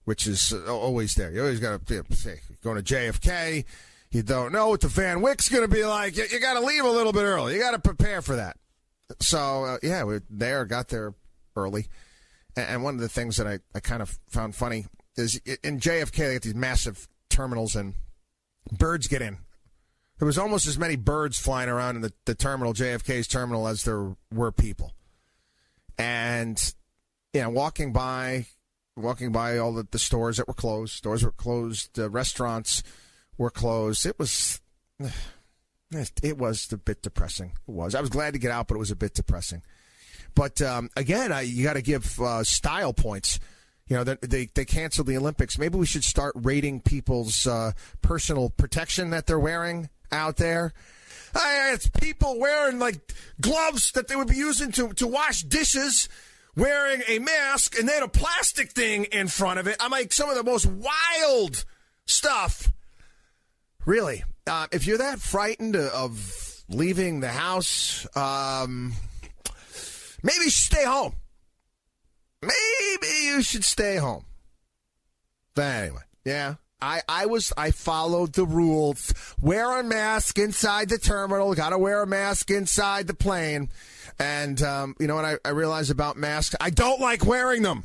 D: which is always there. You always got to say, going to JFK, you don't know what the Van Wyck's going to be like. You got to leave a little bit early. You got to prepare for that. So, we got there early. And one of the things that I kind of found funny is in JFK, they get these massive terminals and birds get in. There was almost as many birds flying around in the terminal, JFK's terminal, as there were people. And, walking by all the stores that were closed. Restaurants were closed. It was a bit depressing. It was. I was glad to get out, but it was a bit depressing. But, again, you got to give style points. They canceled the Olympics. Maybe we should start rating people's personal protection that they're wearing out there. It's people wearing, like, gloves that they would be using to wash dishes, wearing a mask, and they had a plastic thing in front of it. I'm like, some of the most wild stuff. Really. If you're that frightened of leaving the house, maybe you should stay home. But anyway, yeah. I followed the rules. Wear a mask inside the terminal. Got to wear a mask inside the plane. And you know what I realized about masks? I don't like wearing them.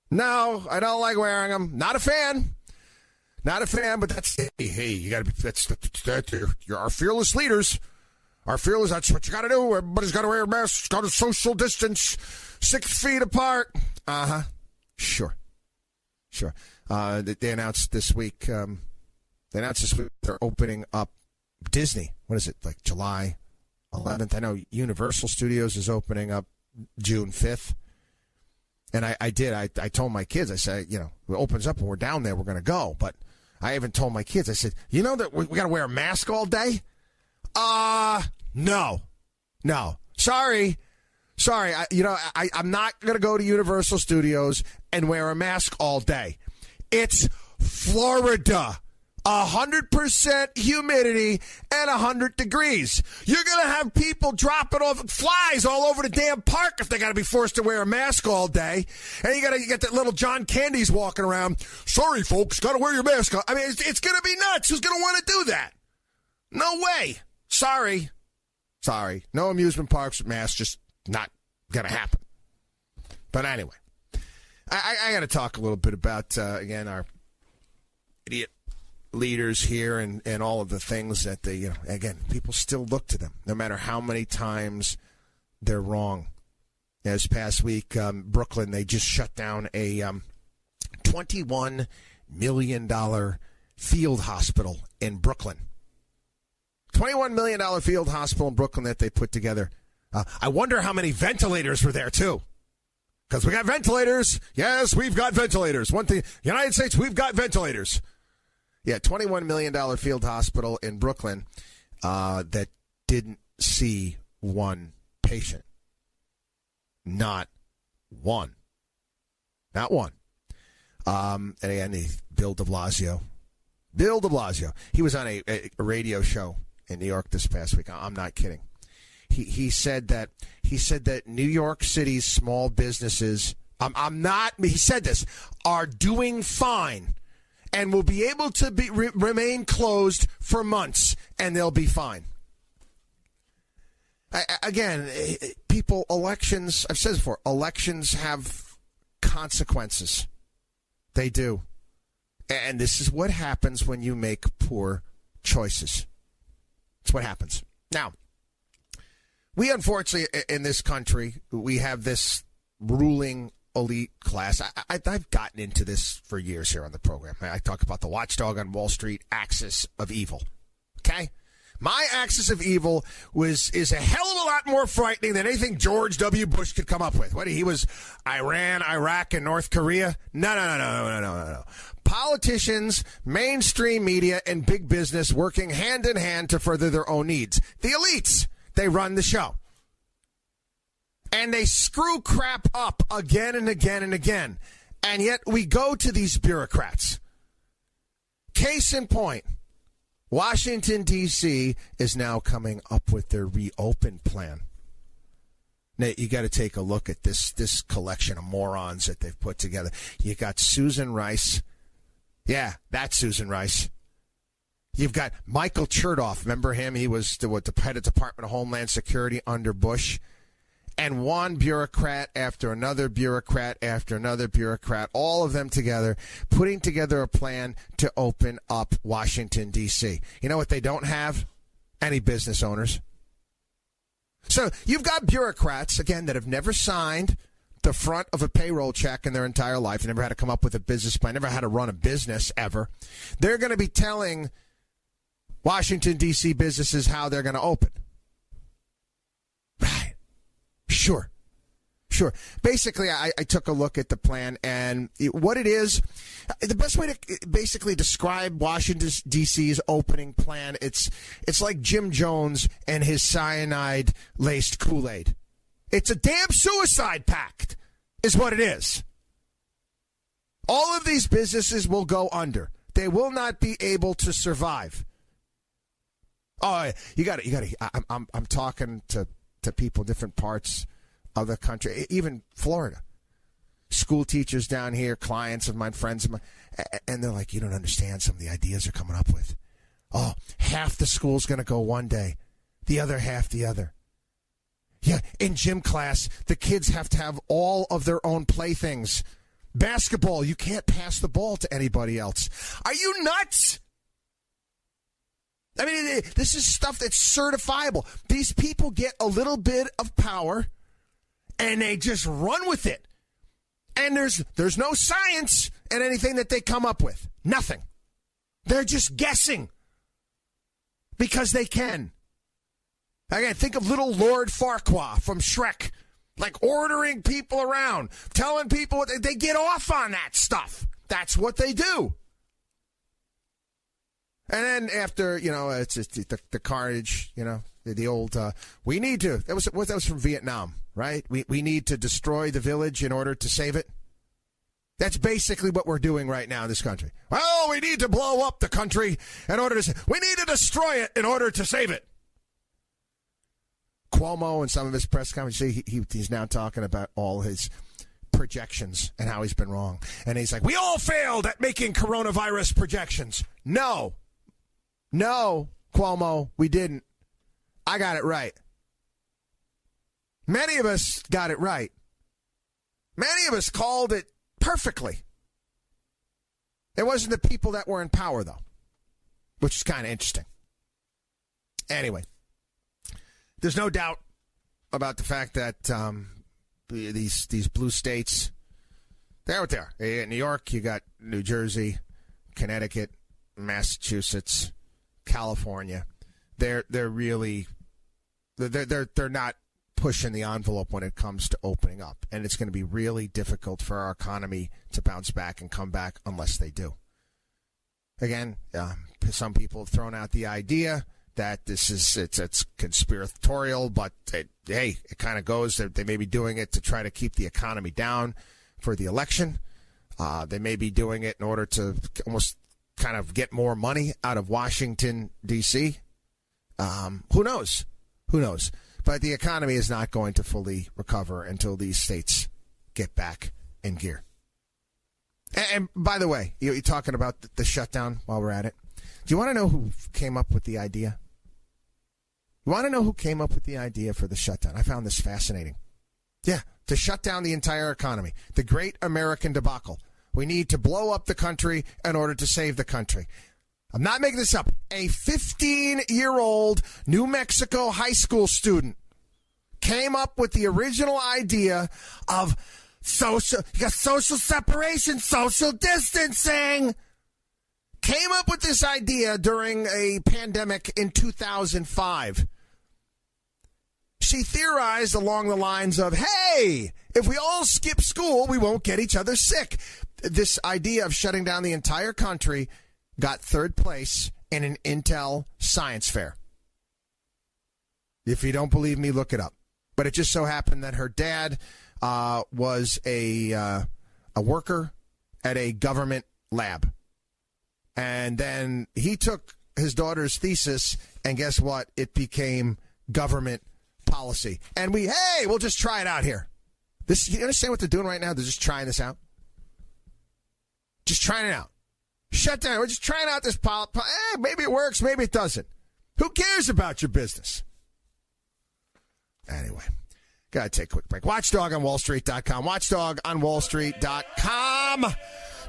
D: No, I don't like wearing them. Not a fan. But that's, hey, you got to be, you're our fearless leaders. That's what you got to do. Everybody's got to wear masks. Got to social distance 6 feet apart. Uh-huh. Sure. They announced this week. They're opening up Disney. What is it, like July 11th? I know Universal Studios is opening up June 5th. And I told my kids, I said, it opens up and we're down there, we're going to go. But I even told my kids, I said, you know that we got to wear a mask all day? No. Sorry. I'm not going to go to Universal Studios and wear a mask all day. It's Florida. 100% humidity and 100 degrees. You're going to have people dropping off flies all over the damn park if they got to be forced to wear a mask all day. And you get that little John Candy's walking around. Sorry, folks, got to wear your mask. I mean, it's going to be nuts. Who's going to want to do that? No way. Sorry. No amusement parks with masks, just not going to happen. But anyway, I got to talk a little bit about, again, our idiot leaders here and all of the things that they, again, people still look to them, no matter how many times they're wrong. This past week, Brooklyn, they just shut down a $21 million field hospital in Brooklyn. $21 million field hospital in Brooklyn that they put together. I wonder how many ventilators were there, too. Because we got ventilators. Yes, we've got ventilators. One thing, United States, we've got ventilators. Yeah, $21 million field hospital in Brooklyn that didn't see one patient. Not one. Not one. And again, Bill de Blasio. He was on a radio show in New York this past week. I'm not kidding. He said that New York City's small businesses, he said this, are doing fine and will be able to remain closed for months, and they'll be fine. Again, people, elections, I've said this before, elections have consequences. They do. And this is what happens when you make poor choices. It's what happens. Now, we unfortunately, in this country, we have this ruling elite class. I've gotten into this for years here on the program. I talk about the watchdog on Wall Street axis of evil. Okay? My axis of evil is a hell of a lot more frightening than anything George W. Bush could come up with. He was Iran, Iraq, and North Korea? No. Politicians, mainstream media, and big business working hand in hand to further their own needs. The elites, they run the show. And they screw crap up again and again and again. And yet we go to these bureaucrats. Case in point, Washington, D.C. is now coming up with their reopen plan. Nate, you got to take a look at this collection of morons that they've put together. You got Susan Rice. Yeah, that's Susan Rice. You've got Michael Chertoff. Remember him? He was the head of Department of Homeland Security under Bush. And one bureaucrat after another bureaucrat after another bureaucrat, all of them together, putting together a plan to open up Washington, D.C. You know what they don't have? Any business owners. So you've got bureaucrats, again, that have never signed the front of a payroll check in their entire life, never had to come up with a business plan, never had to run a business ever. They're going to be telling Washington, D.C. businesses how they're going to open. Right. Sure. Basically, I took a look at the plan, and what it is, the best way to basically describe Washington, D.C.'s opening plan, it's like Jim Jones and his cyanide-laced Kool-Aid. It's a damn suicide pact, is what it is. All of these businesses will go under. They will not be able to survive. Oh, you got to. I'm talking to people in different parts of the country, even Florida. School teachers down here, clients of mine, friends of mine, and they're like, you don't understand some of the ideas they're coming up with. Oh, half the school's going to go one day, the other half the other. Yeah, in gym class, the kids have to have all of their own playthings. Basketball, you can't pass the ball to anybody else. Are you nuts? I mean, this is stuff that's certifiable. These people get a little bit of power, and they just run with it. And there's no science in anything that they come up with. Nothing. They're just guessing because they can. Again, think of little Lord Farquaad from Shrek, like ordering people around, telling people what they get off on that stuff. That's what they do. And then after, it's the carnage, the old, we need to, that was from Vietnam, right? We need to destroy the village in order to save it. That's basically what we're doing right now in this country. Well, we need to blow up the country in order to, we need to destroy it in order to save it. Cuomo and some of his press conferences, he's now talking about all his projections and how he's been wrong. And he's like, we all failed at making coronavirus projections. No, Cuomo, we didn't. I got it right. Many of us got it right. Many of us called it perfectly. It wasn't the people that were in power, though, which is kind of interesting. Anyway, there's no doubt about the fact that these blue states, they're out there. You got New York, you got New Jersey, Connecticut, Massachusetts, California. They're really they're not pushing the envelope when it comes to opening up, and it's going to be really difficult for our economy to bounce back and come back unless they do. Again, some people have thrown out the idea that it's conspiratorial, but it kind of goes. They may be doing it to try to keep the economy down for the election. They may be doing it in order to almost kind of get more money out of Washington, D.C. Who knows? Who knows? But the economy is not going to fully recover until these states get back in gear. And by the way, you're talking about the shutdown while we're at it. Do you want to know who came up with the idea? You want to know who came up with the idea for the shutdown? I found this fascinating. Yeah, to shut down the entire economy. The great American debacle. We need to blow up the country in order to save the country. I'm not making this up. A 15-year-old New Mexico high school student came up with the original idea of social separation, social distancing. Came up with this idea during a pandemic in 2005. She theorized along the lines of, hey, if we all skip school, we won't get each other sick. This idea of shutting down the entire country got third place in an Intel science fair. If you don't believe me, look it up. But it just so happened that her dad was a worker at a government lab. And then he took his daughter's thesis, and guess what? It became government policy. And we'll just try it out here. You understand what they're doing right now? They're just trying this out. Just trying it out. Shut down. We're just trying out this policy. Maybe it works. Maybe it doesn't. Who cares about your business? Anyway, got to take a quick break. WatchDogOnWallStreet.com. WatchDogOnWallStreet.com.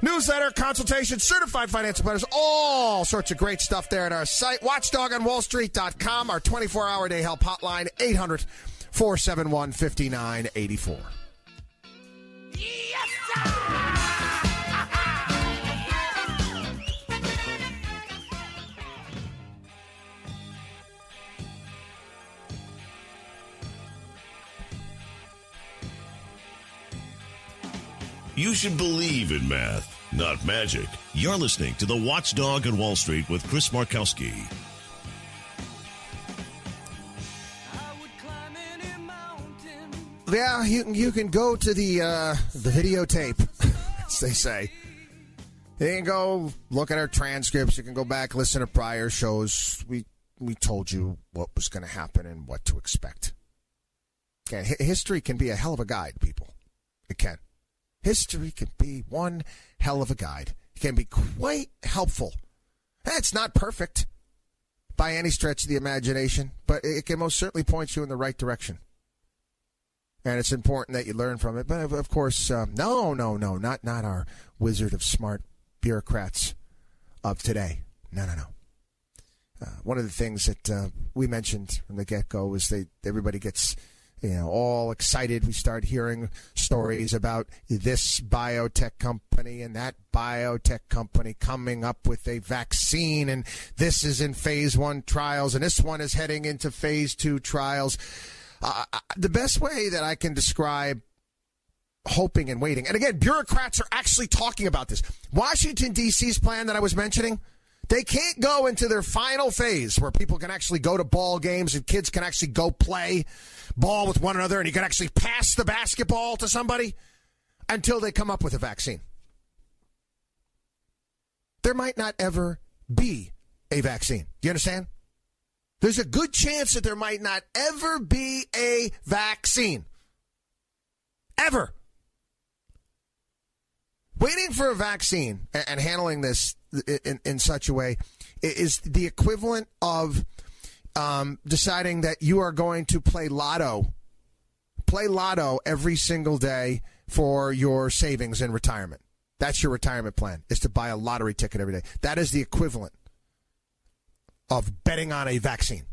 D: Newsletter, consultation, certified financial planners, all sorts of great stuff there at our site. WatchDogOnWallStreet.com. Our 24-hour day help hotline, 800-471-5984.
E: Yes, sir!
A: You should believe in math, not magic. You're listening to The Watchdog on Wall Street with Chris Markowski.
D: Yeah, you can go to the videotape, as they say. You can go look at our transcripts. You can go back, listen to prior shows. We told you what was going to happen and what to expect. Okay, history can be a hell of a guide, people. It can. History can be one hell of a guide. It can be quite helpful. It's not perfect by any stretch of the imagination, but it can most certainly point you in the right direction. And it's important that you learn from it. But, of course, no, not our wizard of smart bureaucrats of today. No. One of the things that we mentioned from the get-go is everybody gets all excited. We start hearing stories about this biotech company and that biotech company coming up with a vaccine, and this is in phase 1 trials, and this one is heading into phase 2 trials. The best way that I can describe hoping and waiting, and again, bureaucrats are actually talking about this. Washington, D.C.'s plan that I was mentioning, they can't go into their final phase where people can actually go to ball games and kids can actually go play ball with one another and you can actually pass the basketball to somebody until they come up with a vaccine. There might not ever be a vaccine. Do you understand? There's a good chance that there might not ever be a vaccine. Ever. Waiting for a vaccine and handling this in such a way is the equivalent of deciding that you are going to play lotto every single day for your savings in retirement. That's your retirement plan, is to buy a lottery ticket every day. That is the equivalent of betting on a vaccine.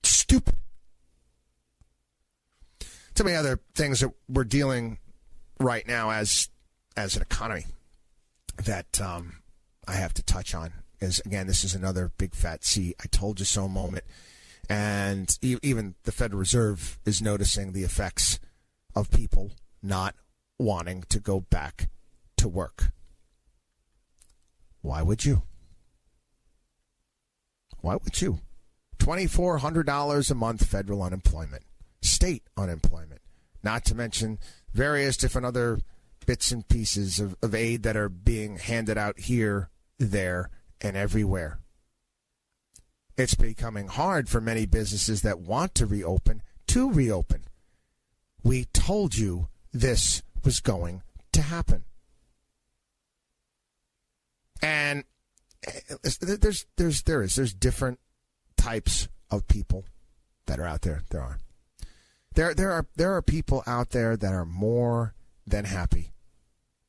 D: Stupid. So many other things that we're dealing right now as an economy that I have to touch on is, again, this is another big fat see I told you so moment. And even the Federal Reserve is noticing the effects of people not wanting to go back to work. Why would you? Why would you? $2,400 a month federal unemployment, state unemployment, not to mention various different other bits and pieces of aid that are being handed out here, there, and everywhere. It's becoming hard for many businesses that want to reopen. We told you this was going to happen. And there's different types of people that are out there. There are people out there that are more than happy.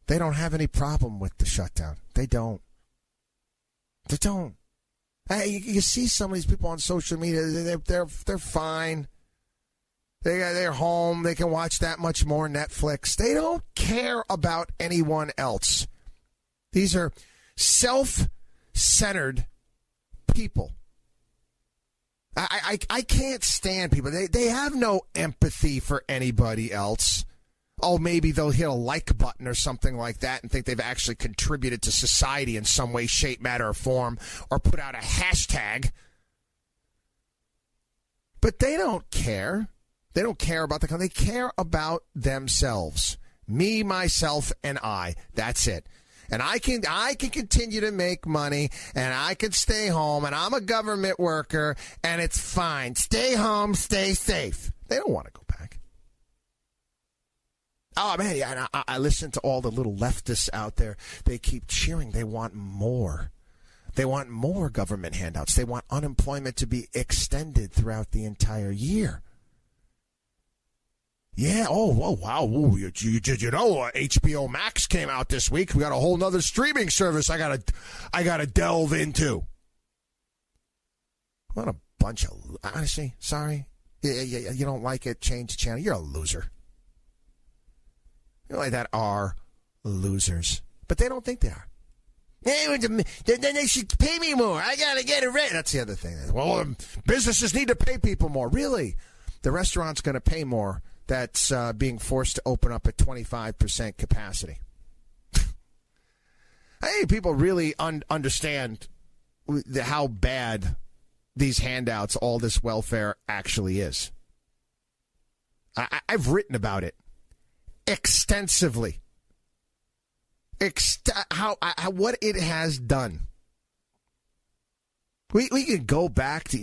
D: They don't have any problem with the shutdown. They don't. Hey, you see some of these people on social media. They're fine. They're home. They can watch that much more Netflix. They don't care about anyone else. These are self-centered people. I can't stand people. They have no empathy for anybody else. Oh, maybe they'll hit a like button or something like that and think they've actually contributed to society in some way, shape, matter, or form, or put out a hashtag. But they don't care. They don't care about the country. They care about themselves. Me, myself, and I. That's it. And I can continue to make money, and I can stay home, and I'm a government worker, and it's fine. Stay home, stay safe. They don't want to go back. Oh, man, yeah, and I listen to all the little leftists out there. They keep cheering. They want more. They want more government handouts. They want unemployment to be extended throughout the entire year. Yeah. Oh, wow. Ooh, you know, HBO Max came out this week. We got a whole nother streaming service I gotta delve into. What a bunch of, honestly, sorry. You don't like it, change the channel. You're a loser. You know, like that are losers. But they don't think they are. Hey, then they should pay me more. I got to get it right. That's the other thing. Well, businesses need to pay people more. Really? The restaurant's going to pay more. That's being forced to open up at 25% capacity. I think people really understand how bad these handouts, all this welfare actually is. I've written about it extensively. What it has done. We can go back to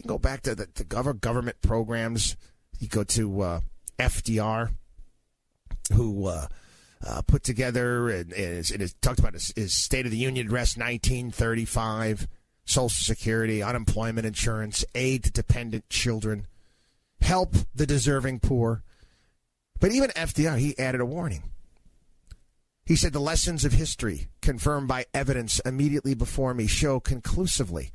D: the government programs. You go to FDR, who put together and is talked about his State of the Union address 1935, Social Security, unemployment insurance, aid to dependent children, help the deserving poor. But even FDR, he added a warning. He said, the lessons of history confirmed by evidence immediately before me show conclusively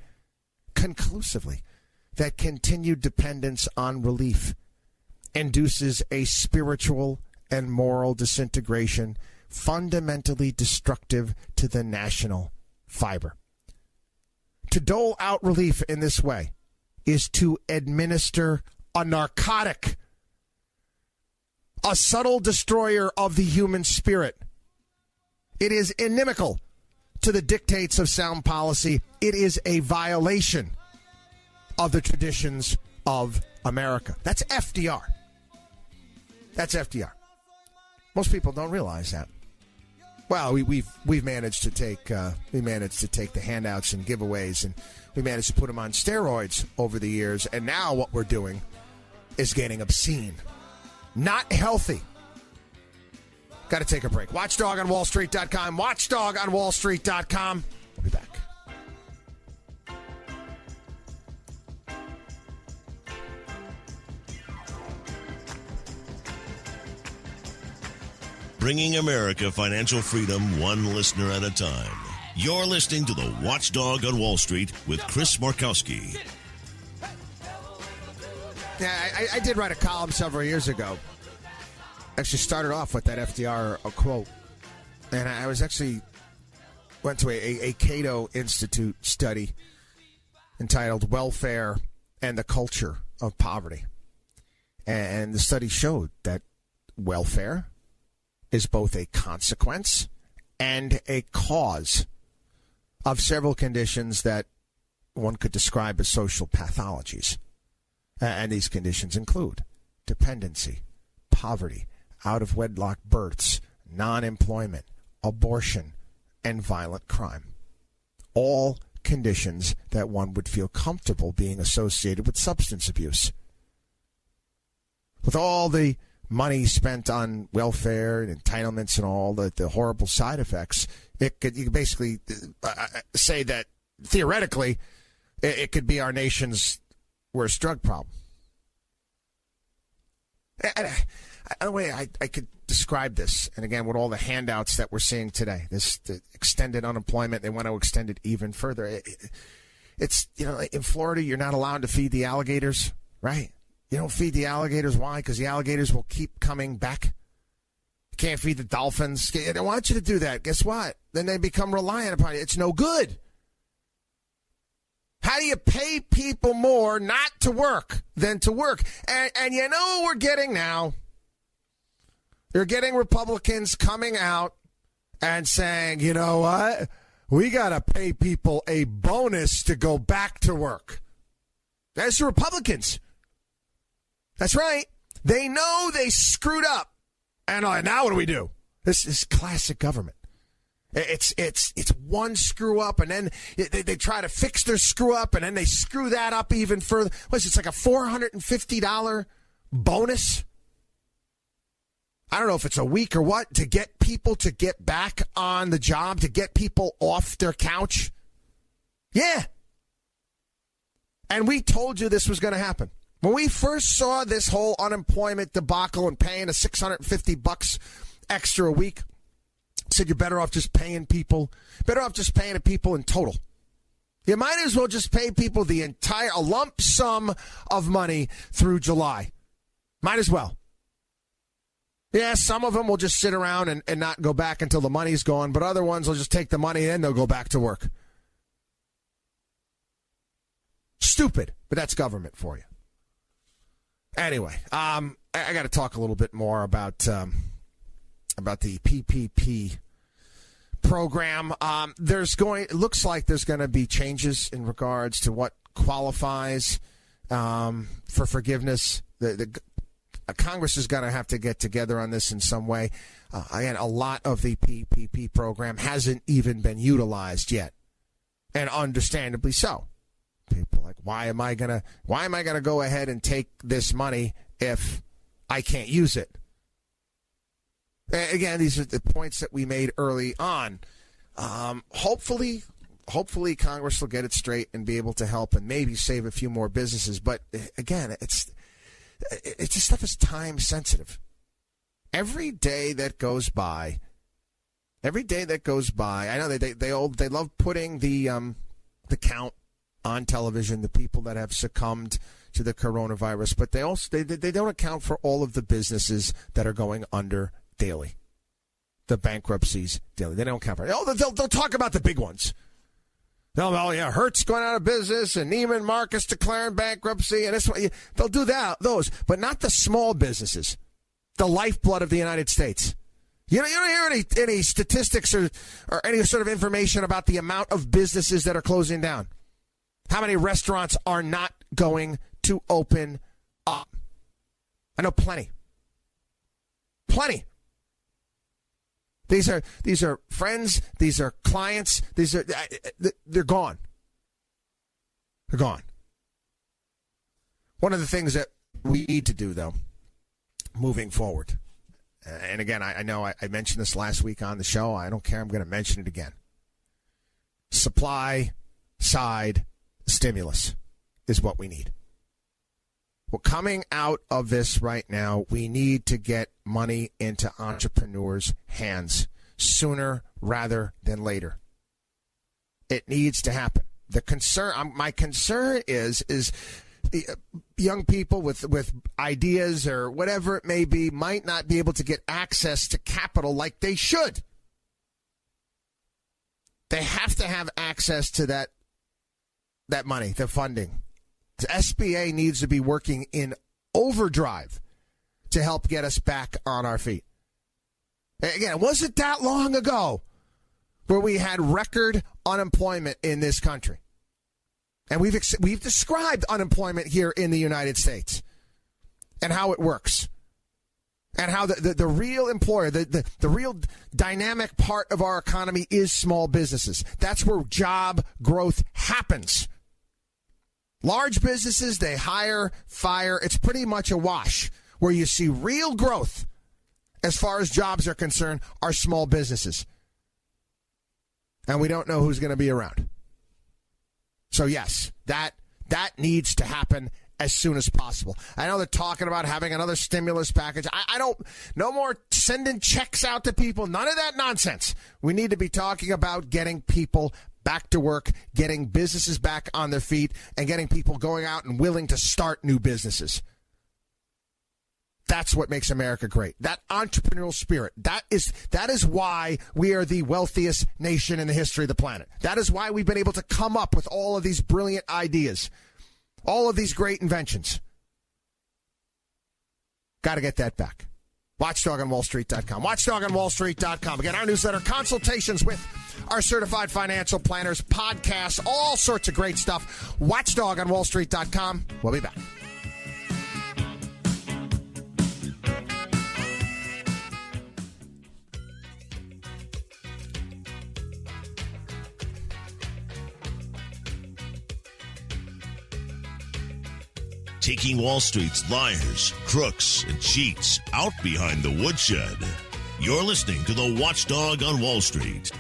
D: that continued dependence on relief induces a spiritual and moral disintegration fundamentally destructive to the national fiber. To dole out relief in this way is to administer a narcotic, a subtle destroyer of the human spirit. It is inimical to the dictates of sound policy. It is a violation of the traditions of America. That's FDR. That's FDR. Most people don't realize that. Well, we've managed to take the handouts and giveaways, and we managed to put them on steroids over the years. And now what we're doing is getting obscene, not healthy. Got to take a break. WatchDogOnWallStreet.com. WatchDogOnWallStreet.com. We'll be back.
A: Bringing America financial freedom one listener at a time. You're listening to the Watchdog on Wall Street with Chris Markowski.
D: Yeah, I did write a column several years ago. Actually started off with that FDR quote. And I was actually went to a Cato Institute study entitled Welfare and the Culture of Poverty. And the study showed that welfare is both a consequence and a cause of several conditions that one could describe as social pathologies. And these conditions include dependency, poverty, out-of-wedlock births, non-employment, abortion, and violent crime. All conditions that one would feel comfortable being associated with substance abuse. With all the money spent on welfare and entitlements and all the horrible side effects, you could basically say that theoretically it could be our nation's worst drug problem. The way I could describe this, and again, with all the handouts that we're seeing today, the extended unemployment, they want to extend it even further. It's, in Florida, you're not allowed to feed the alligators, right? You don't feed the alligators. Why? Because the alligators will keep coming back. You can't feed the dolphins. They want you to do that. Guess what? Then they become reliant upon it. It's no good. How do you pay people more not to work than to work? And you know what we're getting now? You're getting Republicans coming out and saying, you know what? We got to pay people a bonus to go back to work. That's the Republicans. That's right. They know they screwed up. And now what do we do? This is classic government. It's one screw up, and then they try to fix their screw up, and then they screw that up even further. It's like a $450 bonus? I don't know if it's a week or what, to get people to get back on the job, to get people off their couch. Yeah. And we told you this was going to happen. When we first saw this whole unemployment debacle and paying a $650 extra a week, I said you're better off just paying people in total. You might as well just pay people a lump sum of money through July. Might as well. Yeah, some of them will just sit around and not go back until the money's gone, but other ones will just take the money and they'll go back to work. Stupid, but that's government for you. Anyway, I got to talk a little bit more about the PPP program. It looks like there's going to be changes in regards to what qualifies for forgiveness. Congress is going to have to get together on this in some way. Again, a lot of the PPP program hasn't even been utilized yet, and understandably so. People are like, why am I gonna go ahead and take this money if I can't use it? Again, these are the points that we made early on. Hopefully Congress will get it straight and be able to help and maybe save a few more businesses. But again, it's this stuff is time sensitive. Every day that goes by, I know they love putting the count on television, the people that have succumbed to the coronavirus, but they don't account for all of the businesses that are going under daily, the bankruptcies daily. They don't account for it. They'll talk about the big ones. Hertz going out of business and Neiman Marcus declaring bankruptcy, and they'll do those, but not the small businesses, the lifeblood of the United States. You don't hear any statistics or any sort of information about the amount of businesses that are closing down. How many restaurants are not going to open up? I know plenty. These are friends. These are clients. They're gone. They're gone. One of the things that we need to do, though, moving forward, And again, I know I mentioned this last week on the show. I don't care. I'm going to mention it again. Supply side stimulus is what we need. Well, coming out of this right now, we need to get money into entrepreneurs' hands sooner rather than later. It needs to happen. My concern is young people with ideas or whatever it may be might not be able to get access to capital like they should. They have to have access to that money, the funding. The SBA needs to be working in overdrive to help get us back on our feet. Again, it wasn't that long ago where we had record unemployment in this country. And we've described unemployment here in the United States and how it works. And how the real employer, the real dynamic part of our economy is small businesses. That's where job growth happens. Large businesses, they hire, fire. It's pretty much a wash. Where you see real growth as far as jobs are concerned are small businesses. And we don't know who's going to be around. So, yes, that needs to happen as soon as possible. I know they're talking about having another stimulus package. No more sending checks out to people. None of that nonsense. We need to be talking about getting people back to work, getting businesses back on their feet, and getting people going out and willing to start new businesses. That's what makes America great. That entrepreneurial spirit. That is why we are the wealthiest nation in the history of the planet. That is why we've been able to come up with all of these brilliant ideas, all of these great inventions. Got to get that back. WatchDogOnWallStreet.com. WatchDogOnWallStreet.com. Again, our newsletter, consultations with our certified financial planners, podcasts, all sorts of great stuff. WatchDogOnWallStreet.com. We'll be back.
A: Taking Wall Street's liars, crooks, and cheats out behind the woodshed. You're listening to the Watchdog on Wall Street.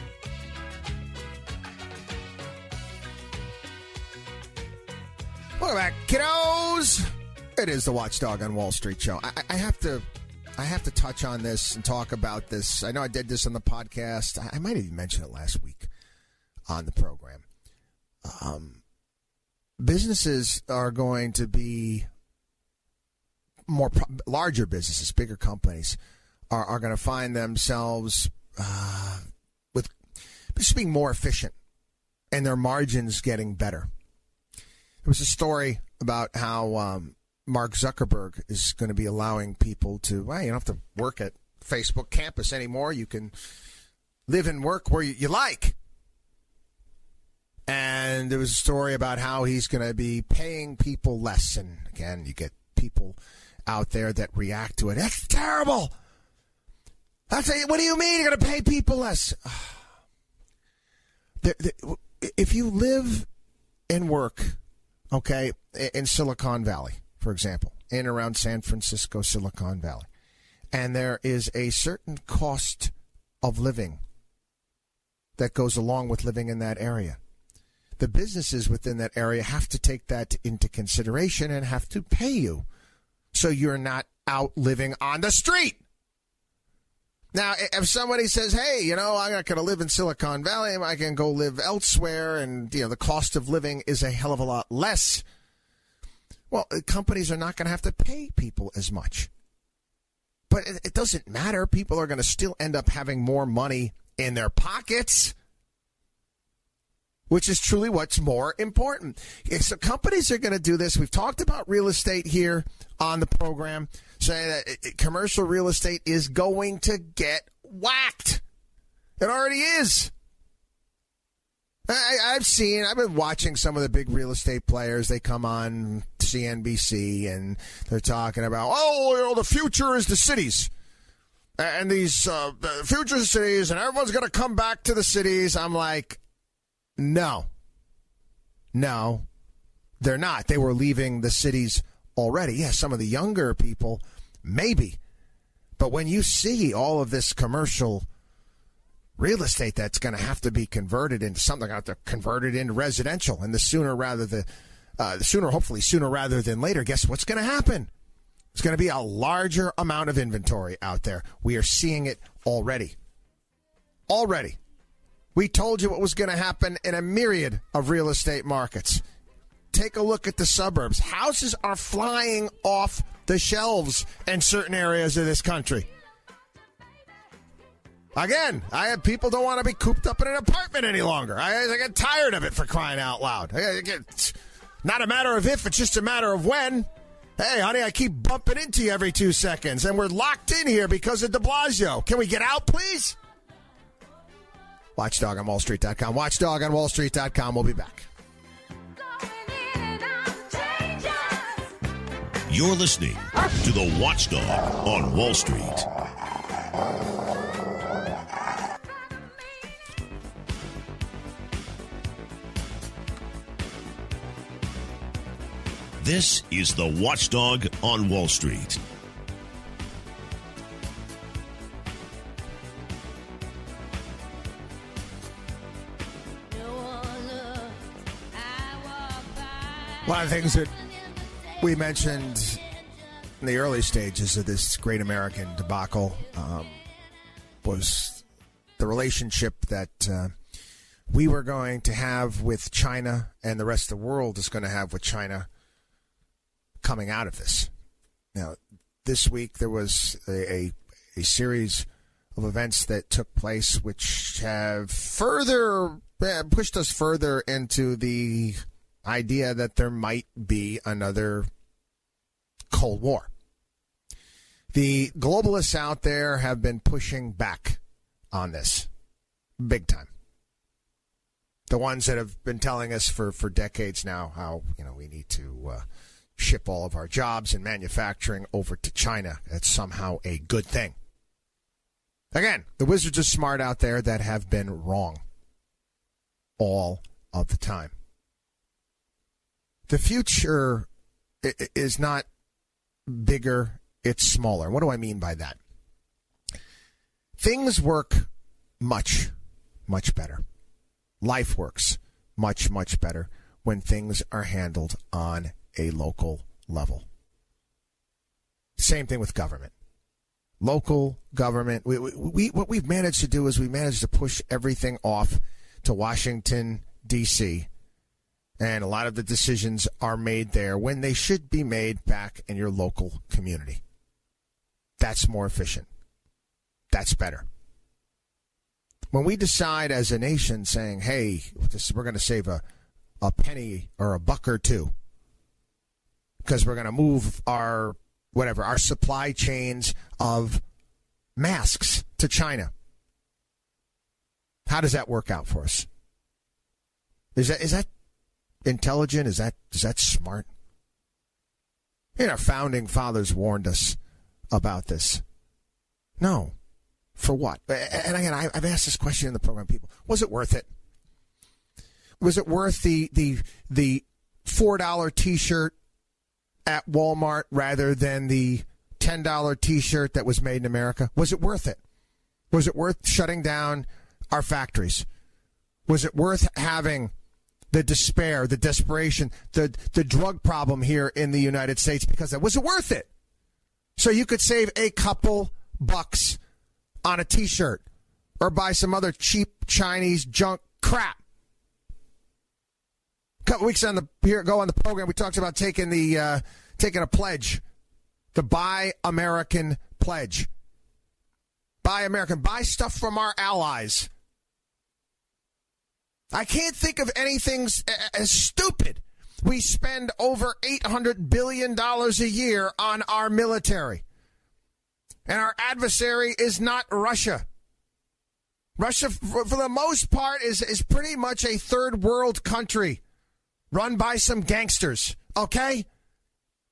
D: Welcome back, kiddos. It is the Watchdog on Wall Street show. I have to touch on this and talk about this. I know I did this on the podcast. I might have even mentioned it last week on the program. Businesses are going to be larger businesses, bigger companies are going to find themselves with just being more efficient and their margins getting better. There was a story about how Mark Zuckerberg is going to be allowing people to, you don't have to work at Facebook campus anymore. You can live and work where you like. And there was a story about how he's going to be paying people less. And again, you get people out there that react to it. That's terrible. What do you mean you're going to pay people less? If you live and work, okay, in Silicon Valley, for example, in and around San Francisco, Silicon Valley, and there is a certain cost of living that goes along with living in that area, the businesses within that area have to take that into consideration and have to pay you so you're not out living on the street. Now, if somebody says, hey, I'm not going to live in Silicon Valley, I can go live elsewhere, and the cost of living is a hell of a lot less, well, companies are not going to have to pay people as much. But it doesn't matter. People are going to still end up having more money in their pockets, which is truly what's more important. So companies are going to do this. We've talked about real estate here on the program, saying that commercial real estate is going to get whacked. It already is. I've been watching some of the big real estate players. They come on CNBC and they're talking about, the future is the cities. And these future cities, and everyone's going to come back to the cities. I'm like, no, they're not. They were leaving the cities already. Yeah, some of the younger people, maybe. But when you see all of this commercial real estate that's going to have to be converted into something, going to have to convert it into residential, and hopefully sooner rather than later, guess what's going to happen? There's going to be a larger amount of inventory out there. We are seeing it already. Already. We told you what was going to happen in a myriad of real estate markets. Take a look at the suburbs. Houses are flying off the shelves in certain areas of this country. Again, people don't want to be cooped up in an apartment any longer. I get tired of it, for crying out loud. It's not a matter of if, it's just a matter of when. Hey, honey, I keep bumping into you every 2 seconds, and we're locked in here because of de Blasio. Can we get out, please? WatchDogOnWallStreet.com. WatchDogOnWallStreet.com. We'll be back.
A: You're listening to the Watchdog on Wall Street. This is the Watchdog on Wall Street.
D: One of the things that we mentioned in the early stages of this great American debacle was the relationship that we were going to have with China and the rest of the world is going to have with China coming out of this. Now, this week there was a series of events that took place which have further pushed us further into the idea that there might be another Cold War. The globalists out there have been pushing back on this big time. The ones that have been telling us for decades now how we need to ship all of our jobs and manufacturing over to China. That's somehow a good thing. Again, the wizards are smart out there that have been wrong all of the time. The future is not bigger, it's smaller. What do I mean by that? Things work much, much better. Life works much, much better when things are handled on a local level. Same thing with government. Local government. What we've managed to do is we managed to push everything off to Washington, D.C., and a lot of the decisions are made there when they should be made back in your local community. That's more efficient. That's better. When we decide as a nation saying, hey, we're going to save a penny or a buck or two because we're going to move our supply chains of masks to China. How does that work out for us? Is that intelligent? Is that smart? Our founding fathers warned us about this. No. For what? And again, I've asked this question in the program, people. Was it worth it? Was it worth the $4 T-shirt at Walmart rather than the $10 T-shirt that was made in America? Was it worth it? Was it worth shutting down our factories? Was it worth having the despair, the desperation, the drug problem here in the United States because of that? Was it worth it? So you could save a couple bucks on a T-shirt or buy some other cheap Chinese junk crap. A couple weeks on the program, we talked about taking a pledge, the Buy American pledge. Buy American. Buy stuff from our allies. I can't think of anything as stupid. We spend over $800 billion a year on our military. And our adversary is not Russia. Russia, for the most part, is pretty much a third world country run by some gangsters, okay?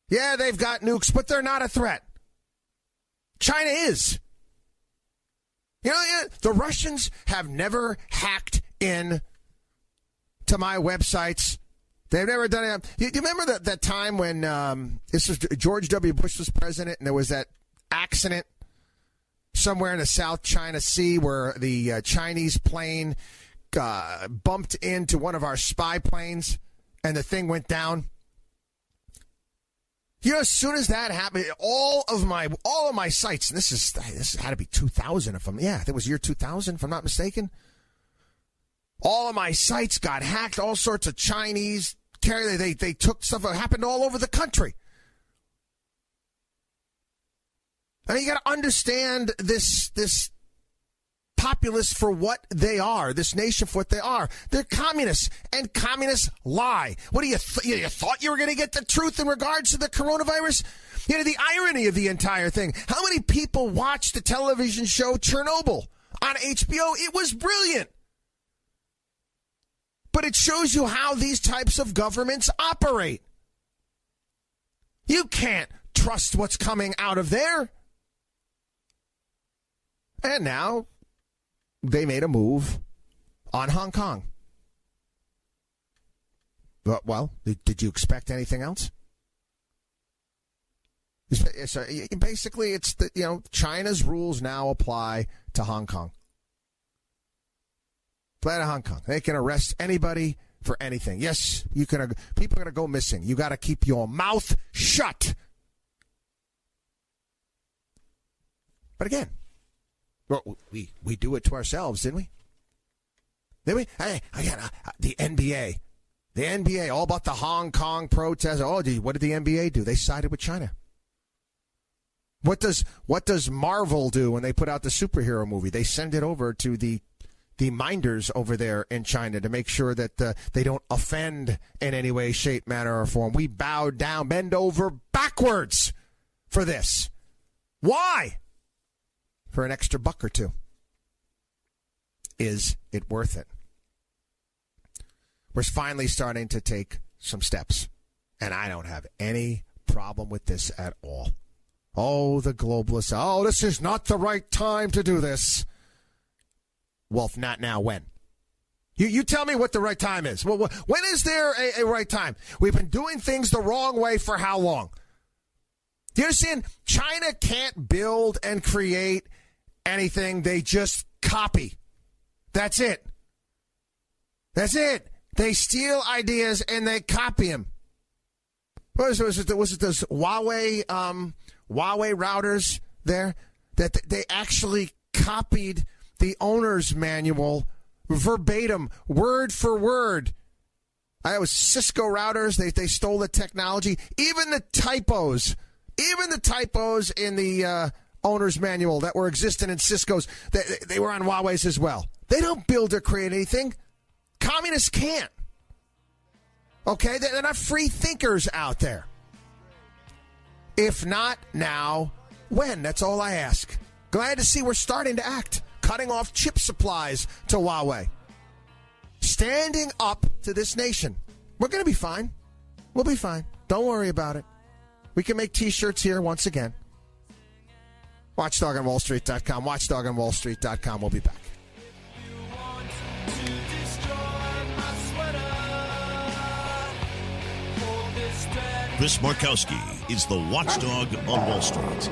D: Yeah, they've got nukes, but they're not a threat. China is. The Russians have never hacked in to my websites. They've never done it. You remember that time when George W. Bush was president and there was that accident somewhere in the South China Sea where the Chinese plane bumped into one of our spy planes and the thing went down. You know, as soon as that happened, all of my sites, and this had to be 2000 if I think it was year 2000 if I'm not mistaken. All of my sites got hacked. All sorts of Chinese they took stuff that happened all over the country. I mean, you got to understand this populace for what they are, this nation for what they are. They're communists, and communists lie. What do you you thought you were going to get the truth in regards to the coronavirus? You know, the irony of the entire thing. How many people watched the television show Chernobyl on HBO? It was brilliant. But it shows you how these types of governments operate. You can't trust what's coming out of there. And now they made a move on Hong Kong. But, well, did you expect anything else? Basically, it's China's rules now apply to Hong Kong. Apply to Hong Kong. They can arrest anybody for anything. Yes, people are going to go missing. You got to keep your mouth shut. But again, well, we do it to ourselves, didn't we? Did we? Hey, again, the NBA. The NBA, all about the Hong Kong protests. Oh, what did the NBA do? They sided with China. What does Marvel do when they put out the superhero movie? They send it over to the minders over there in China to make sure that they don't offend in any way, shape, manner, or form. We bow down, bend over backwards for this. Why? For an extra buck or two. Is it worth it? We're finally starting to take some steps, and I don't have any problem with this at all. Oh, the globalists. Oh, this is not the right time to do this. Well, if not now, when? You tell me what the right time is. Well, when is there a right time? We've been doing things the wrong way for how long? Do you understand? China can't build and create anything. They just copy. That's it. That's it. They steal ideas and they copy them. Was it those Huawei routers there that they actually copied the owner's manual verbatim, word for word? It was Cisco routers. They stole the technology. Even the typos in the owner's manual that were existing in Cisco's, they were on Huawei's as well. They don't build or create anything. Communists can't. Okay? They're not free thinkers out there. If not now, when? That's all I ask. Glad to see we're starting to act. Cutting off chip supplies to Huawei. Standing up to this nation. We're going to be fine. We'll be fine. Don't worry about it. We can make T-shirts here once again. WatchDogOnWallStreet.com. WatchDogOnWallStreet.com. We'll be back.
A: Chris Markowski is the watchdog on Wall Street.